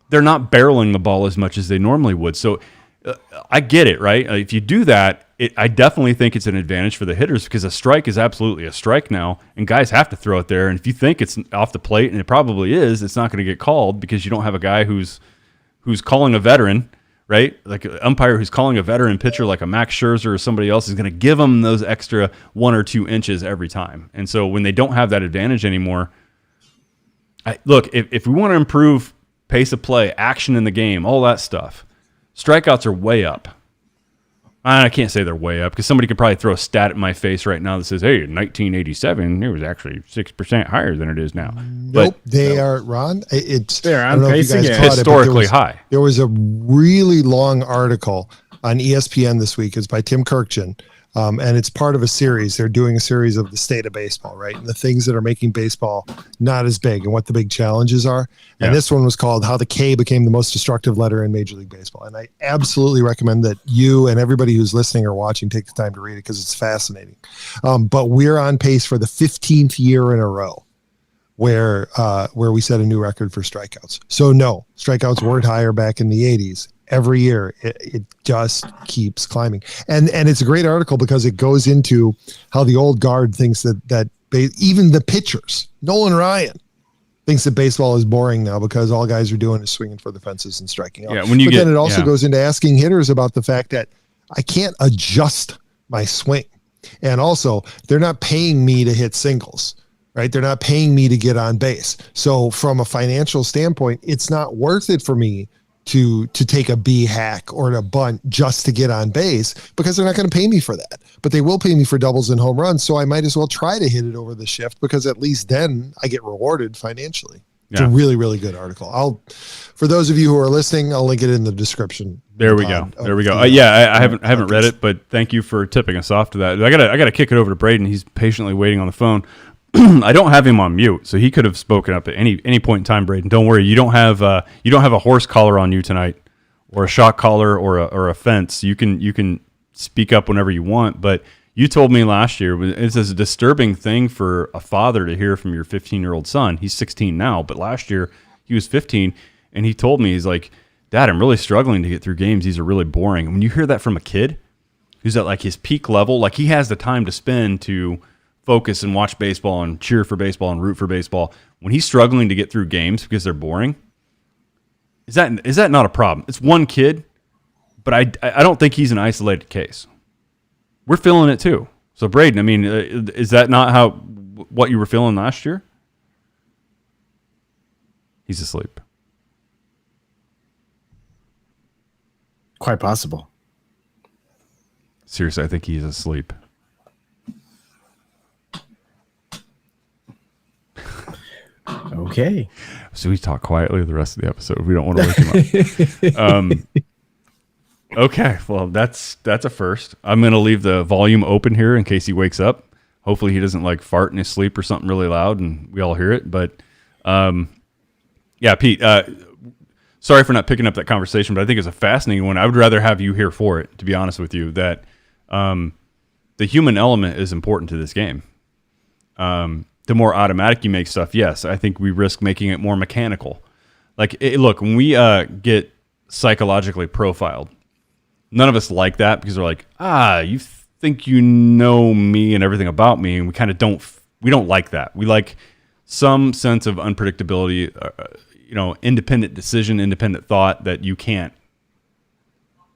they're not barreling the ball as much as they normally would. So I get it, right? If you do that, I definitely think it's an advantage for the hitters because a strike is absolutely a strike now, and guys have to throw it there. And if you think it's off the plate, and it probably is, it's not going to get called because you don't have a guy who's calling a veteran, right? Like an umpire who's calling a veteran pitcher like a Max Scherzer or somebody else is going to give them those extra 1 or 2 inches every time. And so when they don't have that advantage anymore, look, if we want to improve pace of play, action in the game, all that stuff, strikeouts are way up. I can't say they're way up because somebody could probably throw a stat at my face right now that says, hey, in 1987, it was actually 6% higher than it is now. Nope, they are, Ron. They're on pace again. Historically high. There was a really long article on ESPN this week. It's by Tim Kirkjian, and it's part of a series. They're doing a series of the state of baseball, right? And the things that are making baseball not as big and what the big challenges are. And this one was called How the K Became the Most Destructive Letter in Major League Baseball. And I absolutely recommend that you and everybody who's listening or watching take the time to read it because it's fascinating. But we're on pace for the 15th year in a row where we set a new record for strikeouts. So no, strikeouts weren't higher back in the 80s. Every year it just keeps climbing. And it's a great article because it goes into how the old guard thinks that even the pitchers, Nolan Ryan, thinks that baseball is boring now because all guys are doing is swinging for the fences and striking out. Yeah, then it also goes into asking hitters about the fact that I can't adjust my swing. And also, they're not paying me to hit singles, right? They're not paying me to get on base. So from a financial standpoint, it's not worth it for me to take a B hack or a bunt just to get on base because they're not going to pay me for that. But they will pay me for doubles and home runs, so I might as well try to hit it over the shift because at least then I get rewarded financially. It's a really, really good article. For those of you who are listening, I'll link it in the description. There we go. I haven't read it, but thank you for tipping us off to that. I gotta kick it over to Braden. He's patiently waiting on the phone. I don't have him on mute, so he could have spoken up at any point in time. Braden, don't worry. You don't have a horse collar on you tonight, or a shot collar, or a fence. You can speak up whenever you want. But you told me last year it's a disturbing thing for a father to hear from your 15-year-old son. He's 16 now, but last year he was 15, and he told me, he's like, Dad, I'm really struggling to get through games. These are really boring. And when you hear that from a kid who's at like his peak level, like he has the time to spend to focus and watch baseball and cheer for baseball and root for baseball, when he's struggling to get through games because they're boring, is that not a problem? It's one kid, but I don't think he's an isolated case. We're feeling it too. So Braden, I mean, is that not what you were feeling last year? He's asleep. Quite possible. Seriously, I think he's asleep. Okay. So we talk quietly the rest of the episode. We don't want to wake him up. Okay, well, that's a first. I'm going to leave the volume open here in case he wakes up. Hopefully he doesn't like fart in his sleep or something really loud and we all hear it. But yeah, Pete, sorry for not picking up that conversation, but I think it's a fascinating one. I would rather have you here for it, to be honest with you, that the human element is important to this game. The more automatic you make stuff, yes, I think we risk making it more mechanical. Like, look, when we get psychologically profiled, none of us like that because we're like, you think you know me and everything about me, and we kind of don't like that. We like some sense of unpredictability, independent decision, independent thought that you can't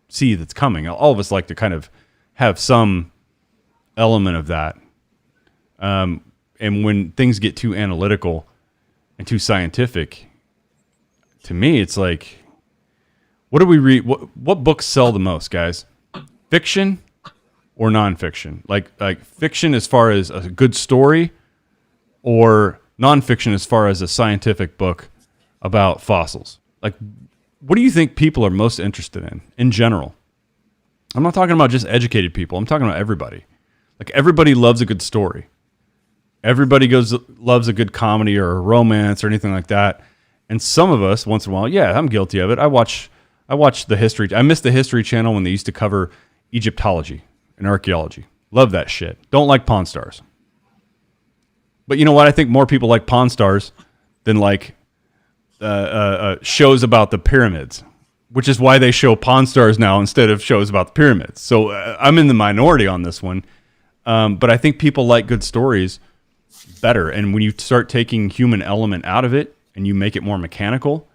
see that's coming. All of us like to kind of have some element of that. And when things get too analytical and too scientific, to me, it's like, what do we read? What books sell the most, guys? Fiction or nonfiction? Like fiction as far as a good story, or nonfiction as far as a scientific book about fossils? Like, what do you think people are most interested in general? I'm not talking about just educated people. I'm talking about everybody. Like, everybody loves a good story. Everybody loves a good comedy or a romance or anything like that. And some of us, once in a while, yeah, I'm guilty of it. I watch the history. I miss the History Channel when they used to cover Egyptology and archaeology. Love that shit. Don't like Pawn Stars. But you know what? I think more people like Pawn Stars than like shows about the pyramids, which is why they show Pawn Stars now instead of shows about the pyramids. So I'm in the minority on this one. But I think people like good stories better. And when you start taking human element out of it and you make it more mechanical,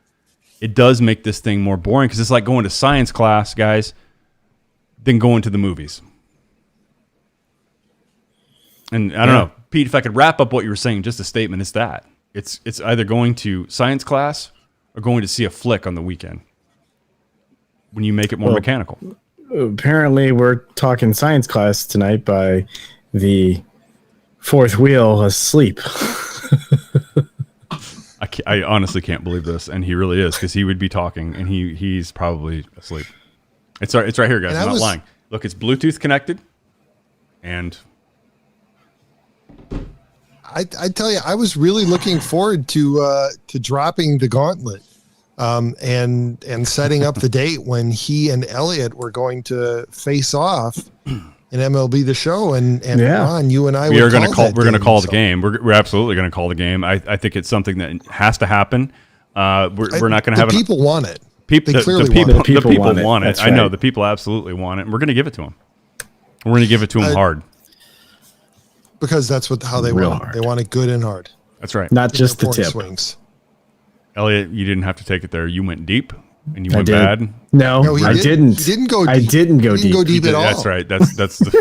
it does make this thing more boring, because it's like going to science class, guys, than going to the movies. And I don't know, Pete, if I could wrap up what you were saying, just a statement, it's that. It's either going to science class or going to see a flick on the weekend when you make it more mechanical. Apparently, we're talking science class tonight by the fourth wheel asleep. I honestly can't believe this, and he really is, because he would be talking, and he's probably asleep. It's right here, guys. I'm not lying. Look, it's Bluetooth connected, and I tell you, I was really looking forward to dropping the gauntlet, and setting up the date when he and Elliot were going to face off in MLB The Show, and Ron, you and I we're going to call the game. We're absolutely going to call the game. I think it's something that has to happen. We're not going to have people want it. They clearly want it. The people want it. That's I know right. the people absolutely want it, and we're going to give it to them. We're going to give it to them hard, because that's how they want it. Hard. They want it good and hard. That's right. Not just the Porn tip. swings. Elliot, you didn't have to take it there. You went deep, and you went bad. No, I didn't. He didn't go deep. I didn't go He didn't deep. go deep at all. That's right. That's the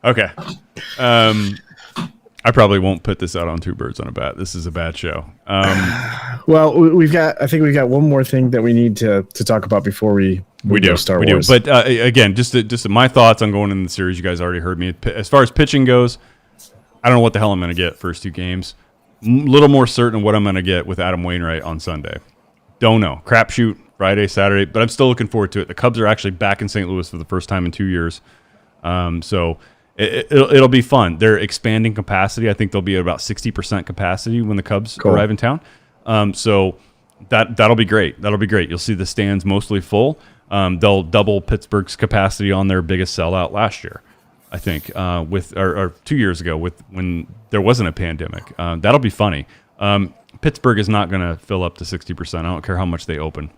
okay. I probably won't put this out on Two Birds on a Bat. This is a bad show. Well, I think we've got one more thing that we need to talk about before we go Star Wars. But again, just my thoughts on going in the series. You guys already heard me. As far as pitching goes, I don't know what the hell I'm going to get first two games. A little more certain what I'm going to get with Adam Wainwright on Sunday. Don't know. Crapshoot Friday, Saturday, but I'm still looking forward to it. The Cubs are actually back in St. Louis for the first time in 2 years. So it'll be fun. They're expanding capacity. I think they'll be at about 60% capacity when the Cubs arrive in town. So that'll be great. That'll be great. You'll see the stands mostly full. They'll double Pittsburgh's capacity on their biggest sellout last year, I think, or 2 years ago when there wasn't a pandemic. That'll be funny. Pittsburgh is not going to fill up to 60%. I don't care how much they open.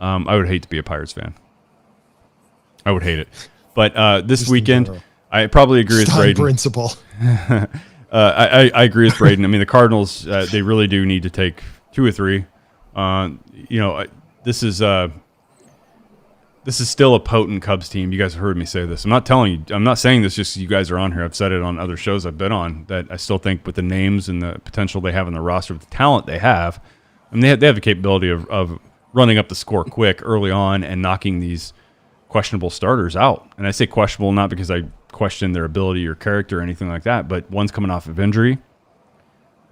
I would hate to be a Pirates fan. I would hate it. But this weekend, I probably agree with Braden. Principle. I agree with Braden. I mean, the Cardinals, they really do need to take 2 or 3. This is still a potent Cubs team. You guys have heard me say this. I'm not saying this just 'cause you guys are on here. I've said it on other shows I've been on, that I still think with the names and the potential they have in the roster, with the talent they have, I mean, they have the capability of running up the score quick early on and knocking these questionable starters out. And I say questionable not because I question their ability or character or anything like that, but one's coming off of injury.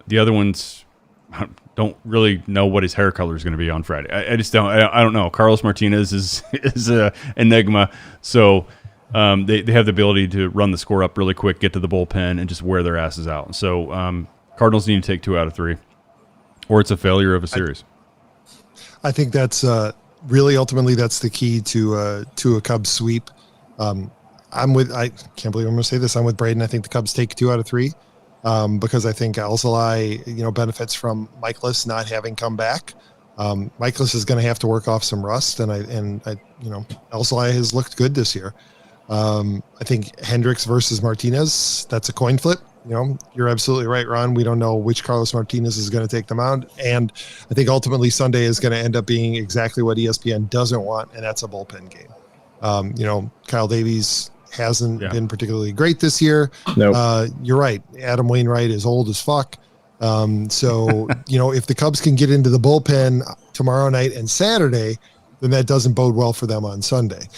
The other one's, I don't really know what his hair color is going to be on Friday. I just don't. I don't know. Carlos Martinez is a enigma. So they have the ability to run the score up really quick, get to the bullpen, and just wear their asses out. So Cardinals need to take 2 out of 3, or it's a failure of a series. I think that's really ultimately that's the key to a Cubs sweep. I can't believe I'm going to say this. I'm with Braden. I think the Cubs take 2 out of 3. Because I think Alzolay, benefits from Michaelis not having come back. Michaelis is going to have to work off some rust, and Alzolay has looked good this year. I think Hendricks versus Martinez, that's a coin flip. You're absolutely right, Ron. We don't know which Carlos Martinez is going to take them out, and I think ultimately Sunday is going to end up being exactly what ESPN doesn't want, and that's a bullpen game. Kyle Davies hasn't been particularly great this year. Nope. You're right. Adam Wainwright is old as fuck. So, if the Cubs can get into the bullpen tomorrow night and Saturday, then that doesn't bode well for them on Sunday.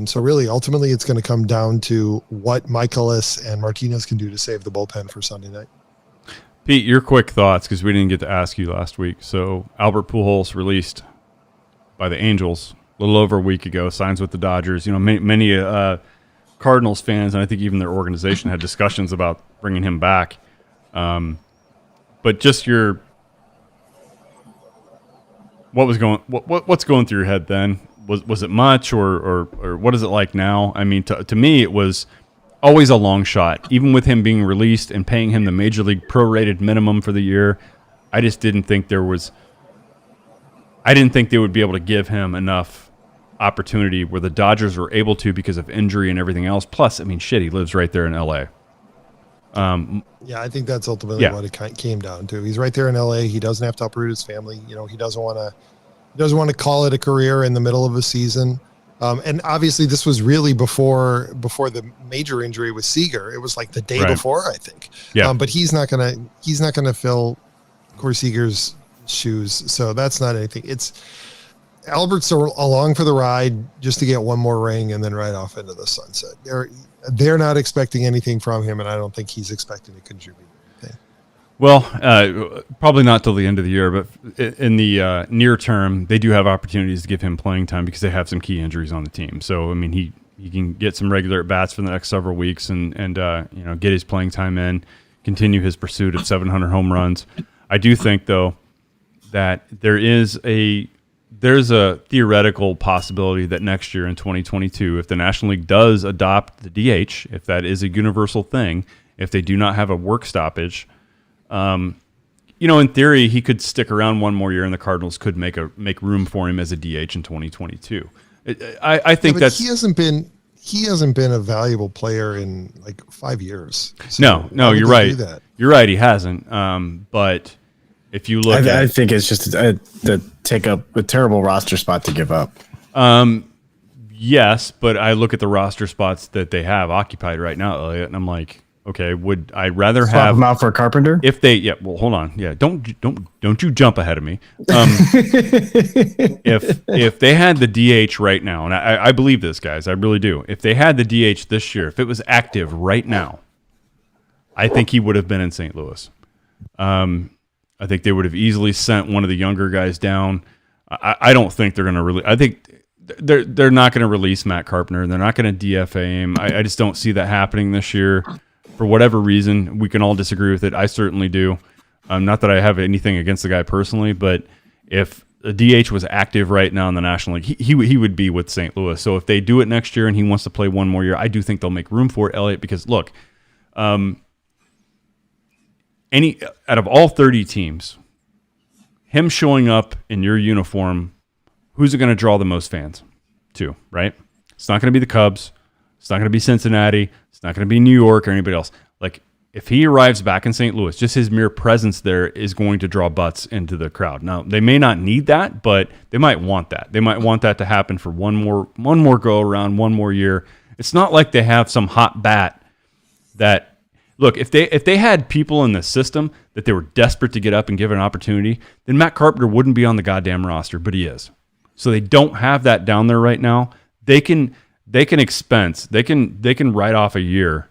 So really, ultimately, it's going to come down to what Michaelis and Martinez can do to save the bullpen for Sunday night. Pete, your quick thoughts, because we didn't get to ask you last week. So Albert Pujols released by the Angels a little over a week ago, signs with the Dodgers. Many Cardinals fans, and I think even their organization, had discussions about bringing him back. But just what's going through your head then? Was it much, or what is it like now? I mean, to me, it was always a long shot. Even with him being released and paying him the major league prorated minimum for the year, I just didn't think they would be able to give him enough opportunity where the Dodgers were able to because of injury and everything else. Plus, I mean, shit, he lives right there in L.A. Yeah, I think that's ultimately what it came down to. He's right there in LA. He doesn't have to uproot his family. You know, he doesn't want to call it a career in the middle of a season. And obviously this was really before the major injury with Seager. It was like the day before, I think. Yeah. But he's not gonna fill Corey Seager's shoes. So that's not anything. It's Albert's along for the ride just to get one more ring and then right off into the sunset. They're not expecting anything from him, and I don't think he's expecting to contribute anything. Well, probably not till the end of the year, but in the near term, they do have opportunities to give him playing time because they have some key injuries on the team. So, I mean, he can get some regular at-bats for the next several weeks and get his playing time in, continue his pursuit of 700 home runs. I do think, though, that there's a theoretical possibility that next year in 2022, if the National League does adopt the DH, if that is a universal thing, if they do not have a work stoppage, in theory, he could stick around one more year and the Cardinals could make room for him as a DH in 2022. I think he hasn't been a valuable player in like 5 years. So no, you're right. You're right. He hasn't. But if you look, I think it's just to take up a terrible roster spot to give up. Yes, but I look at the roster spots that they have occupied right now, Elliot, and I'm like, okay, would I rather Swap have him out for Carpenter? If they, well, hold on, don't you jump ahead of me. If they had the DH right now, and I believe this, guys, I really do. If they had the DH this year, if it was active right now, I think he would have been in St. Louis. I think they would have easily sent one of the younger guys down. I don't think they're going to really. I think they're not going to release Matt Carpenter. They're not going to DFA him. I just don't see that happening this year. For whatever reason, we can all disagree with it. I certainly do. Not that I have anything against the guy personally, but if the DH was active right now in the National League, he would be with St. Louis. So if they do it next year and he wants to play one more year, I do think they'll make room for it, Elliot, because look, out of all 30 teams, him showing up in your uniform, who's it going to draw the most fans to, right? It's not going to be the Cubs. It's not going to be Cincinnati. It's not going to be New York or anybody else. Like, if he arrives back in St. Louis, just his mere presence there is going to draw butts into the crowd. Now, they may not need that, but they might want that. They might want that to happen for one more go around, one more year. It's not like they have some hot bat that, look, if they had people in the system that they were desperate to get up and give an opportunity, then Matt Carpenter wouldn't be on the goddamn roster, but he is. So they don't have that down there right now. They can write off a year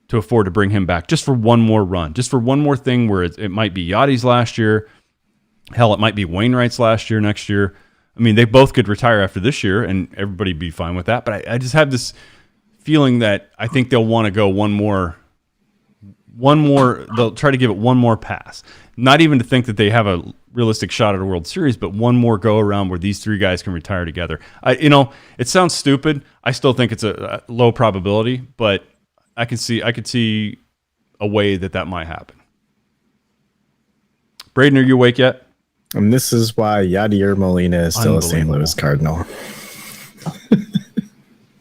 to afford to bring him back just for one more run, just for one more thing where it might be Yachty's last year. Hell, it might be Wainwright's last year, next year. I mean, they both could retire after this year and everybody be fine with that. But I just have this feeling that I think they'll want to go one more, they'll try to give it one more pass. Not even to think that they have a realistic shot at a World Series, but one more go around where these three guys can retire together. It sounds stupid. I still think it's a low probability, but I could see a way that might happen. Braden, are you awake yet? And this is why Yadier Molina is still a St. Louis Cardinal.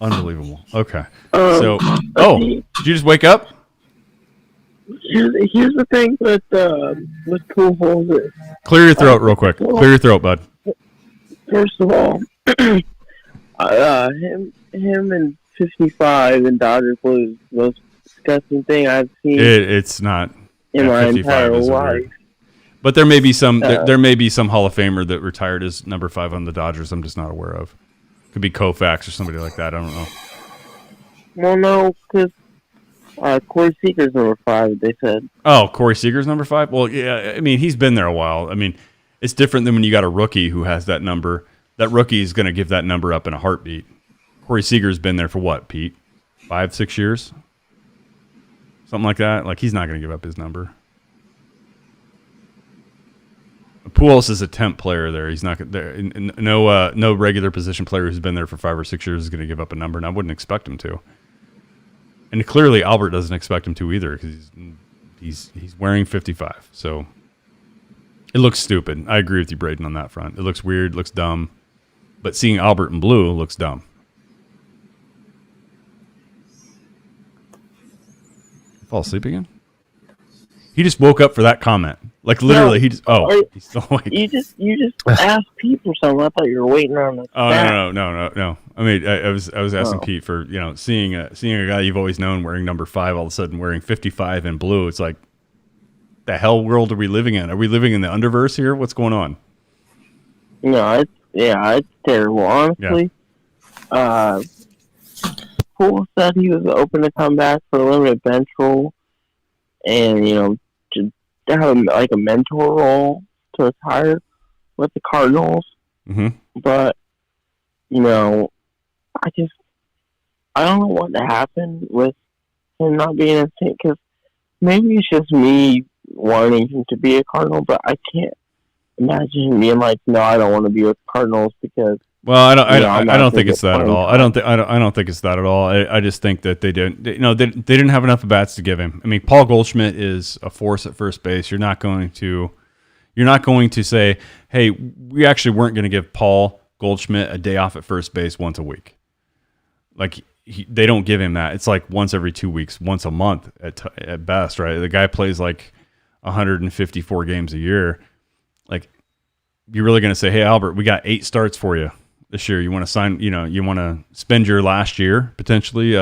Unbelievable. Okay. Did you just wake up? Here's the thing with Pujols. Clear your throat real quick. Clear your throat, bud. First of all, him and 55 and Dodgers was the most disgusting thing I've seen. It's not in my entire life. Weird. But there may be some Hall of Famer that retired as number 5 on the Dodgers. I'm just not aware of. Could be Koufax or somebody like that. I don't know. Well, no, because Corey Seager's number 5. They said. Oh, Corey Seager's number 5. Well, yeah. I mean, he's been there a while. I mean, it's different than when you got a rookie who has that number. That rookie is going to give that number up in a heartbeat. Corey Seager's been there for what, Pete? 5-6 years? Something like that. Like, he's not going to give up his number. Pujols is a temp player there. He's not there. No regular position player who's been there for 5 or 6 years is going to give up a number, and I wouldn't expect him to. And clearly Albert doesn't expect him to either because he's wearing 55. So it looks stupid. I agree with you, Braden, on that front. It looks weird, looks dumb. But seeing Albert in blue looks dumb. Fall asleep again? He just woke up for that comment. Like literally, he's still awake. You just asked Pete for something. I thought you were waiting on the. Oh no. I mean, I was asking Pete for seeing a guy you've always known wearing number 5 all of a sudden wearing 55 in blue. It's like, the hell world are we living in? Are we living in the underverse here? What's going on? No, it's terrible. Honestly, Poole said he was open to come back for a limited bench role, and to have a mentor role to retire with the Cardinals. Mm-hmm. But I don't know what happened with him not being in sync, because maybe it's just me wanting him to be a Cardinal, but I can't imagine him being like, no, I don't want to be with the Cardinals because. Well, I don't think it's that at all. I don't think it's that at all. I just think that they didn't have enough at bats to give him. I mean, Paul Goldschmidt is a force at first base. You're not going to say, hey, we actually weren't going to give Paul Goldschmidt a day off at first base once a week. Like they don't give him that. It's like once every 2 weeks, once a month at best, right? The guy plays like 154 games a year. Like, you're really going to say, hey, Albert, we got 8 starts for you this year. You want to sign, you want to spend your last year potentially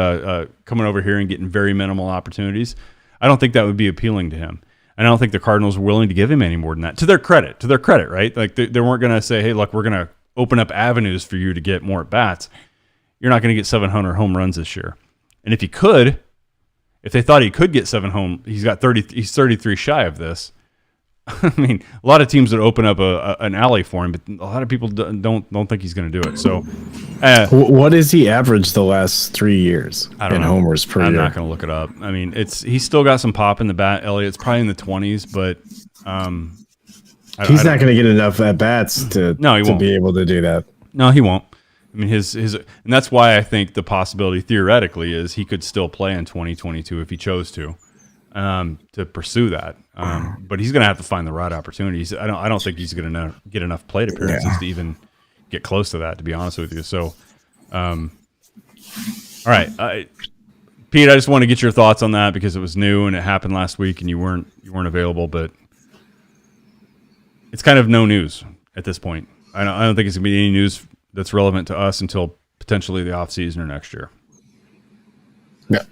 coming over here and getting very minimal opportunities. I don't think that would be appealing to him. And I don't think the Cardinals are willing to give him any more than that. To their credit, right? Like they weren't going to say, hey, look, we're going to open up avenues for you to get more at bats. You're not going to get 700 home runs this year. And if they thought he could get 7 home, he's 33 shy of this. I mean, a lot of teams would open up an alley for him, but a lot of people don't think he's going to do it. So, what has he averaged the last 3 years in homers per year? I'm not going to look it up. I mean, he's still got some pop in the bat. Elliott's probably in the 20s, but he's not going to get enough at bats to be able to do that. No, he won't. I mean, and that's why I think the possibility theoretically is he could still play in 2022 if he chose to pursue that. But he's going to have to find the right opportunities. I don't think he's going to get enough plate appearances to even get close to that, to be honest with you. So, all right, Pete, I just want to get your thoughts on that because it was new and it happened last week and you weren't available, but it's kind of no news at this point. I don't think it's going to be any news that's relevant to us until potentially the off season or next year. Yeah.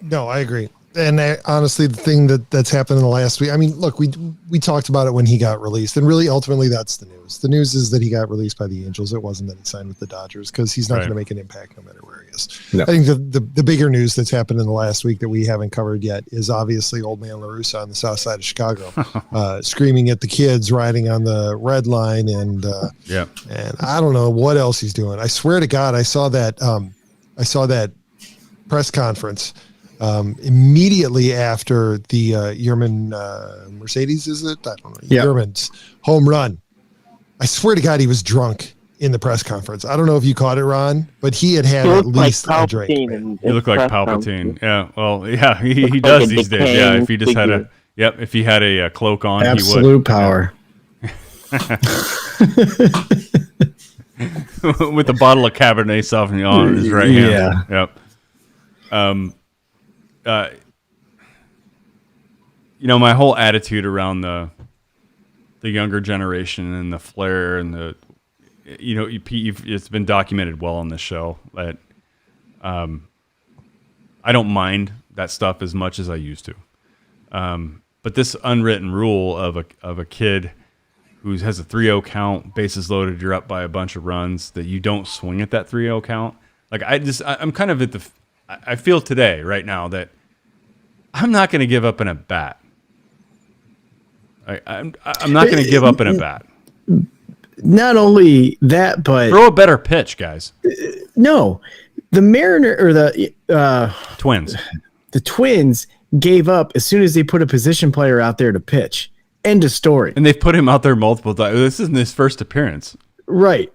No, I agree. And honestly, the thing that's happened in the last week, I mean, look, we talked about it when he got released, and really, ultimately, that's the news. The news is that he got released by the Angels. It wasn't that he signed with the Dodgers because he's not going to make an impact no matter where he is. No. I think the bigger news that's happened in the last week that we haven't covered yet is obviously old man LaRussa on the south side of Chicago, screaming at the kids riding on the red line, and I don't know what else he's doing. I swear to God, I saw that press conference. Immediately after the Yerman Mercedes, is it? I don't know. Yeah. Yerman's home run. I swear to God, he was drunk in the press conference. I don't know if you caught it, Ron, but he had at least a drink. He looked like Palpatine. Yeah. Well, yeah, he does these days. Yeah. If he just had if he had a cloak on, absolute he would. Power. With the bottle of Cabernet Sauvignon on his right hand. Yeah. Yep. My whole attitude around the younger generation and the flair and it's been documented well on this show that I don't mind that stuff as much as I used to. But this unwritten rule of a kid who has a 3-0 count, bases loaded, you're up by a bunch of runs, that you don't swing at that 3-0 count. Like I'm kind of I feel today, right now, that I'm not going to give up an at bat. I'm not going to give up an at bat. Not only that, but throw a better pitch, guys. No, the Mariner or the Twins. The Twins gave up as soon as they put a position player out there to pitch. End of story. And they've put him out there multiple times. This isn't his first appearance. Right.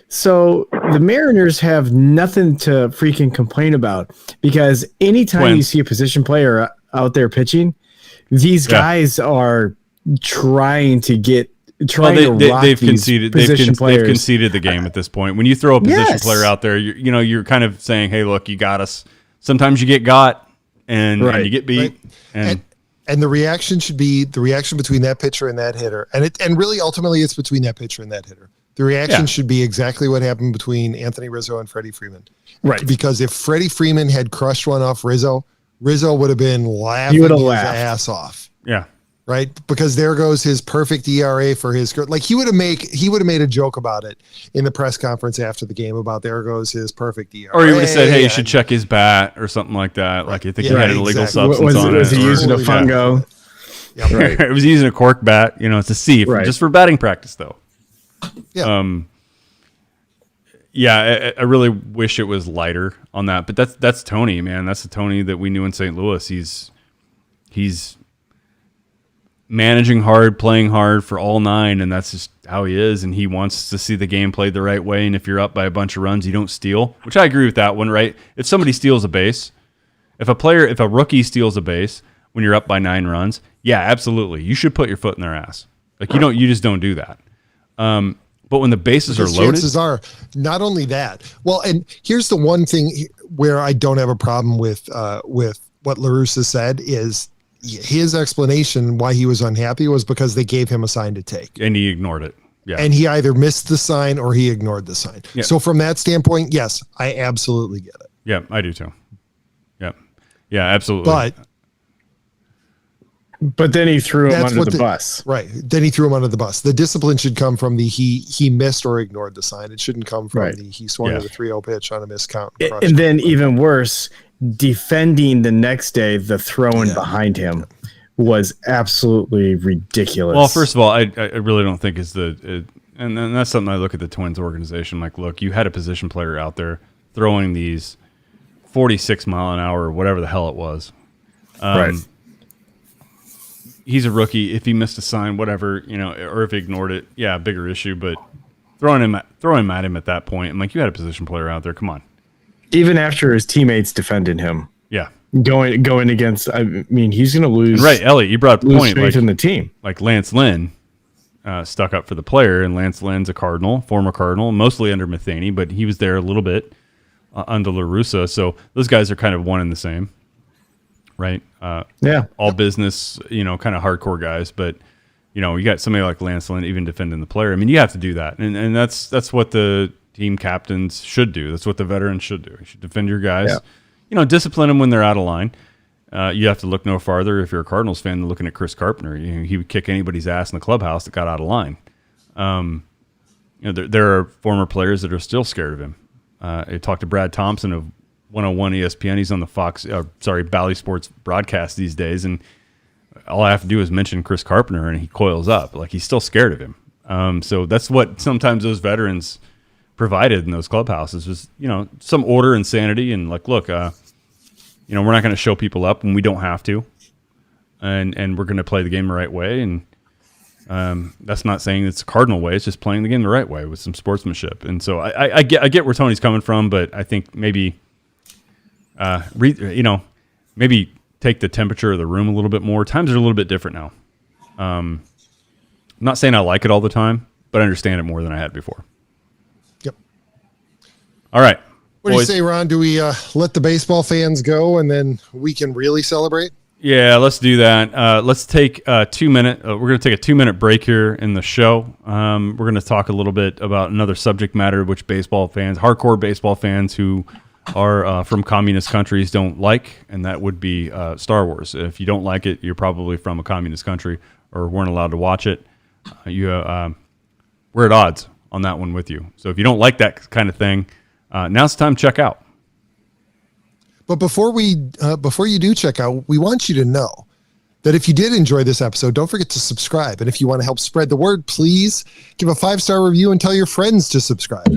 So the Mariners have nothing to freaking complain about because anytime you see a position player out there pitching, these guys are trying to they've conceded the game at this point. When you throw a position player out there, you're kind of saying, hey, look, you got us. Sometimes you get got and you get beat. Right. And the reaction should be the reaction between that pitcher and that hitter. And really ultimately it's between that pitcher and that hitter. The reaction should be exactly what happened between Anthony Rizzo and Freddie Freeman. Right. Because if Freddie Freeman had crushed one off Rizzo would have been laughing his ass off. Yeah. Right. Because there goes his perfect ERA for his, like he would have made a joke about it in the press conference after the game about there goes his perfect ERA. Or he would have said, hey, you should check his bat or something like that. Like you think he had an illegal substance on it. Was he using a fungo? Yep. Right. It was using a cork bat, it's a C just for batting practice though. Yeah. I really wish it was lighter on that, but that's Tony, man. That's the Tony that we knew in St. Louis. He's managing hard, playing hard for all nine, and that's just how he is. And he wants to see the game played the right way. And if you're up by a bunch of runs, you don't steal, which I agree with that one, right? If somebody steals a base, if a rookie steals a base when you're up by 9 runs, yeah, absolutely, you should put your foot in their ass. Like you just don't do that. But when the bases are loaded, chances are not only that. Well, and here's the one thing where I don't have a problem with what LaRussa said is his explanation why he was unhappy was because they gave him a sign to take. And he ignored it. Yeah. And he either missed the sign or he ignored the sign. Yeah. So from that standpoint, yes, I absolutely get it. Yeah, I do too. Yeah. Yeah, absolutely. But then he threw him under the bus. Right. Then he threw him under the bus. The discipline should come from the he missed or ignored the sign. It shouldn't come from the he swung at a 3-0 pitch on a missed count. And then even worse, defending the next day, the throwing behind him was absolutely ridiculous. Well, first of all, I really don't think and that's something I look at the Twins organization. Like, look, you had a position player out there throwing these 46 mile an hour, whatever the hell it was. Right. He's a rookie. If he missed a sign, whatever, or if he ignored it, bigger issue. But throwing him at him at that point, I'm like, you had a position player out there. Come on. Even after his teammates defended him. Yeah. Going against, I mean, he's going to lose. Right, Elliot, you brought up the point. Faith in the team. Like Lance Lynn stuck up for the player, and Lance Lynn's a Cardinal, former Cardinal, mostly under Matheny, but he was there a little bit under LaRussa. So those guys are kind of one and the same. Right. All business, kind of hardcore guys, but you got somebody like Lance Lynn even defending the player. I mean, you have to do that. And that's what the team captains should do. That's what the veterans should do. You should defend your guys, discipline them when they're out of line. You have to look no farther if you're a Cardinals fan than looking at Chris Carpenter. He would kick anybody's ass in the clubhouse that got out of line. There are former players that are still scared of him. I talked to Brad Thompson of 101 ESPN. He's on the Bally Sports broadcast these days, and all I have to do is mention Chris Carpenter, and he coils up. Like, he's still scared of him. So that's what sometimes those veterans provided in those clubhouses was, some order and sanity, and like, look, we're not going to show people up when we don't have to, and we're going to play the game the right way. And that's not saying it's a Cardinal way. It's just playing the game the right way with some sportsmanship. And so I get where Tony's coming from, but I think maybe. Maybe take the temperature of the room a little bit more. Times are a little bit different now. I'm not saying I like it all the time, but I understand it more than I had before. Yep. All right. What do you say, Ron? Do we let the baseball fans go and then we can really celebrate? Yeah, let's do that. Let's take a 2-minute. We're going to take a 2-minute break here in the show. We're going to talk a little bit about another subject matter, which hardcore baseball fans who are from communist countries don't like, and that would be Star Wars. If you don't like it, you're probably from a communist country or weren't allowed to watch it. We're at odds on that one with you. So if you don't like that kind of thing, now's the time to check out. But before you do check out, we want you to know that if you did enjoy this episode, don't forget to subscribe. And if you want to help spread the word, please give a 5-star review and tell your friends to subscribe.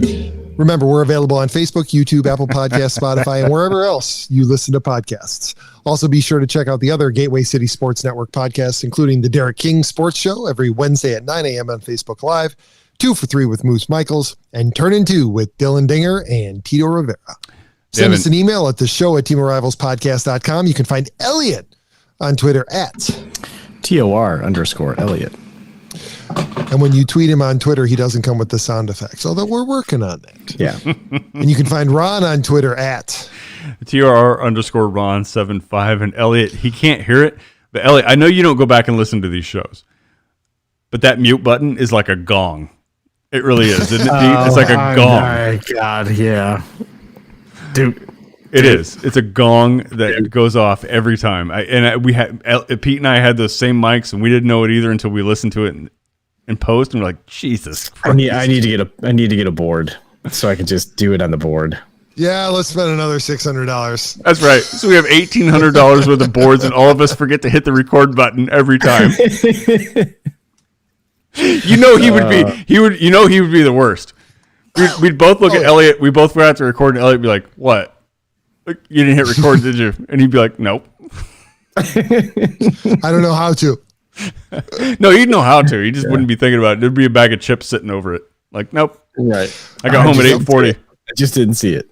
Remember, we're available on Facebook, YouTube, Apple Podcasts, Spotify, and wherever else you listen to podcasts. Also, be sure to check out the other Gateway City Sports Network podcasts, including the Derek King Sports Show every Wednesday at 9 a.m. on Facebook Live, 2 for 3 with Moose Michaels, and Turn in 2 with Dylan Dinger and Tito Rivera. Send us an email at the show at teamarivalspodcast.com. You can find Elliot on Twitter at TOR_Elliot. And when you tweet him on Twitter, he doesn't come with the sound effects, although we're working on that. Yeah. And you can find Ron on Twitter at TRR_Ron75. And Elliot, he can't hear it. But Elliot, I know you don't go back and listen to these shows, but that mute button is like a gong. It really is, isn't it, Pete? It's like a gong. Oh, my God, yeah. Dude. It is. It's a gong that goes off every time. Pete and I had those same mics, and we didn't know it either until we listened to it in post, and we're like, Jesus Christ. I need to get a board so I can just do it on the board. Yeah, let's spend another $600. That's right. So we have $1,800 worth of boards, and all of us forget to hit the record button every time. You know he would be the worst. We'd both look at Elliot. We both went out to record, and Elliot would be like, "What? You didn't hit record, did you?" And he'd be like, "Nope." I don't know how to. No, he'd know how to. He just wouldn't be thinking about it. There'd be a bag of chips sitting over it. Like, nope. Right. I got home at 8:40. I just didn't see it.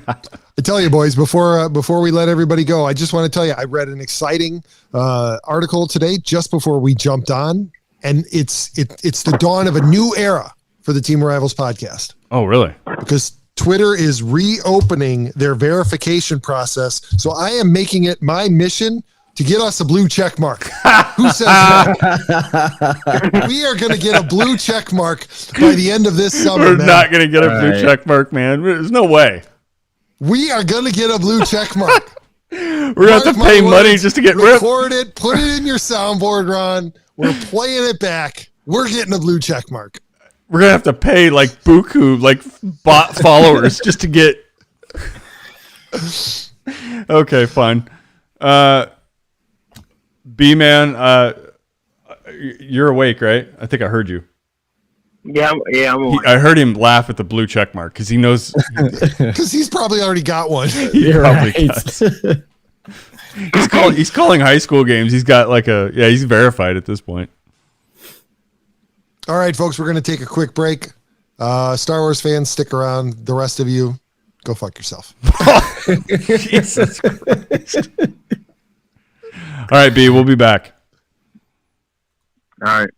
I tell you, boys, before we let everybody go, I just want to tell you, I read an exciting article today just before we jumped on, and it's the dawn of a new era for the Team Rivals podcast. Oh, really? Because Twitter is reopening their verification process, so I am making it my mission to get us a blue check mark. Who says that? We are going to get a blue check mark by the end of this summer. We're not going to get a blue check mark, man. There's no way. We are going to get a blue check mark. We're going to have to pay money just to get record it, put it in your soundboard, Ron. We're playing it back. We're getting a blue check mark. We're going to have to pay like buku, like bot followers just to get. Okay, fine. B-Man, you're awake, right? I think I heard you. Yeah, I'm awake. I heard him laugh at the blue check mark because he knows. Because he's probably already got one. He probably does. He's calling high school games. He's got he's verified at this point. All right, folks, we're going to take a quick break. Star Wars fans, stick around. The rest of you, go fuck yourself. Jesus Christ. All right, B, we'll be back. All right.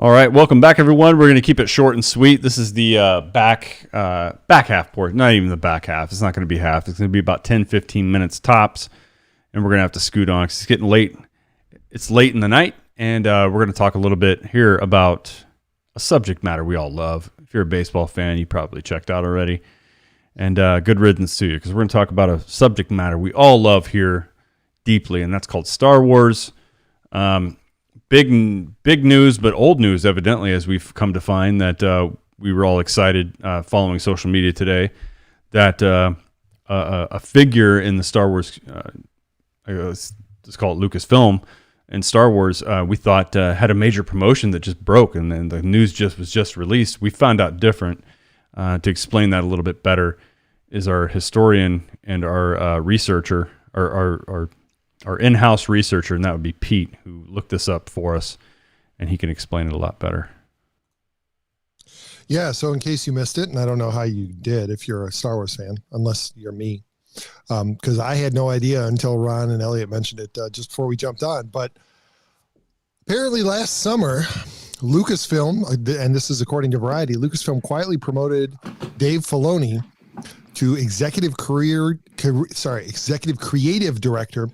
All right, welcome back, everyone. We're going to keep it short and sweet. This is the back half portion. Not even the back half. It's not going to be half. It's going to be about 10, 15 minutes tops, and we're going to have to scoot on because it's getting late. It's late in the night, and we're going to talk a little bit here about a subject matter we all love. If you're a baseball fan, you probably checked out already, and good riddance to you because we're going to talk about a subject matter we all love here deeply, and that's called Star Wars. Big news, but old news, evidently, as we've come to find that we were all excited following social media today that a figure in the Star Wars, let's call it Lucasfilm, and Star Wars, we thought had a major promotion that just broke, and then the news was just released. We found out different. To explain that a little bit better is our historian and our researcher, our in-house researcher, and that would be Pete, who looked this up for us, and he can explain it a lot better. Yeah, so in case you missed it, and I don't know how you did if you're a Star Wars fan, unless you're me, because I had no idea until Ron and Elliot mentioned it just before we jumped on. But apparently last summer, Lucasfilm, and this is according to Variety, Lucasfilm quietly promoted Dave Filoni to executive creative director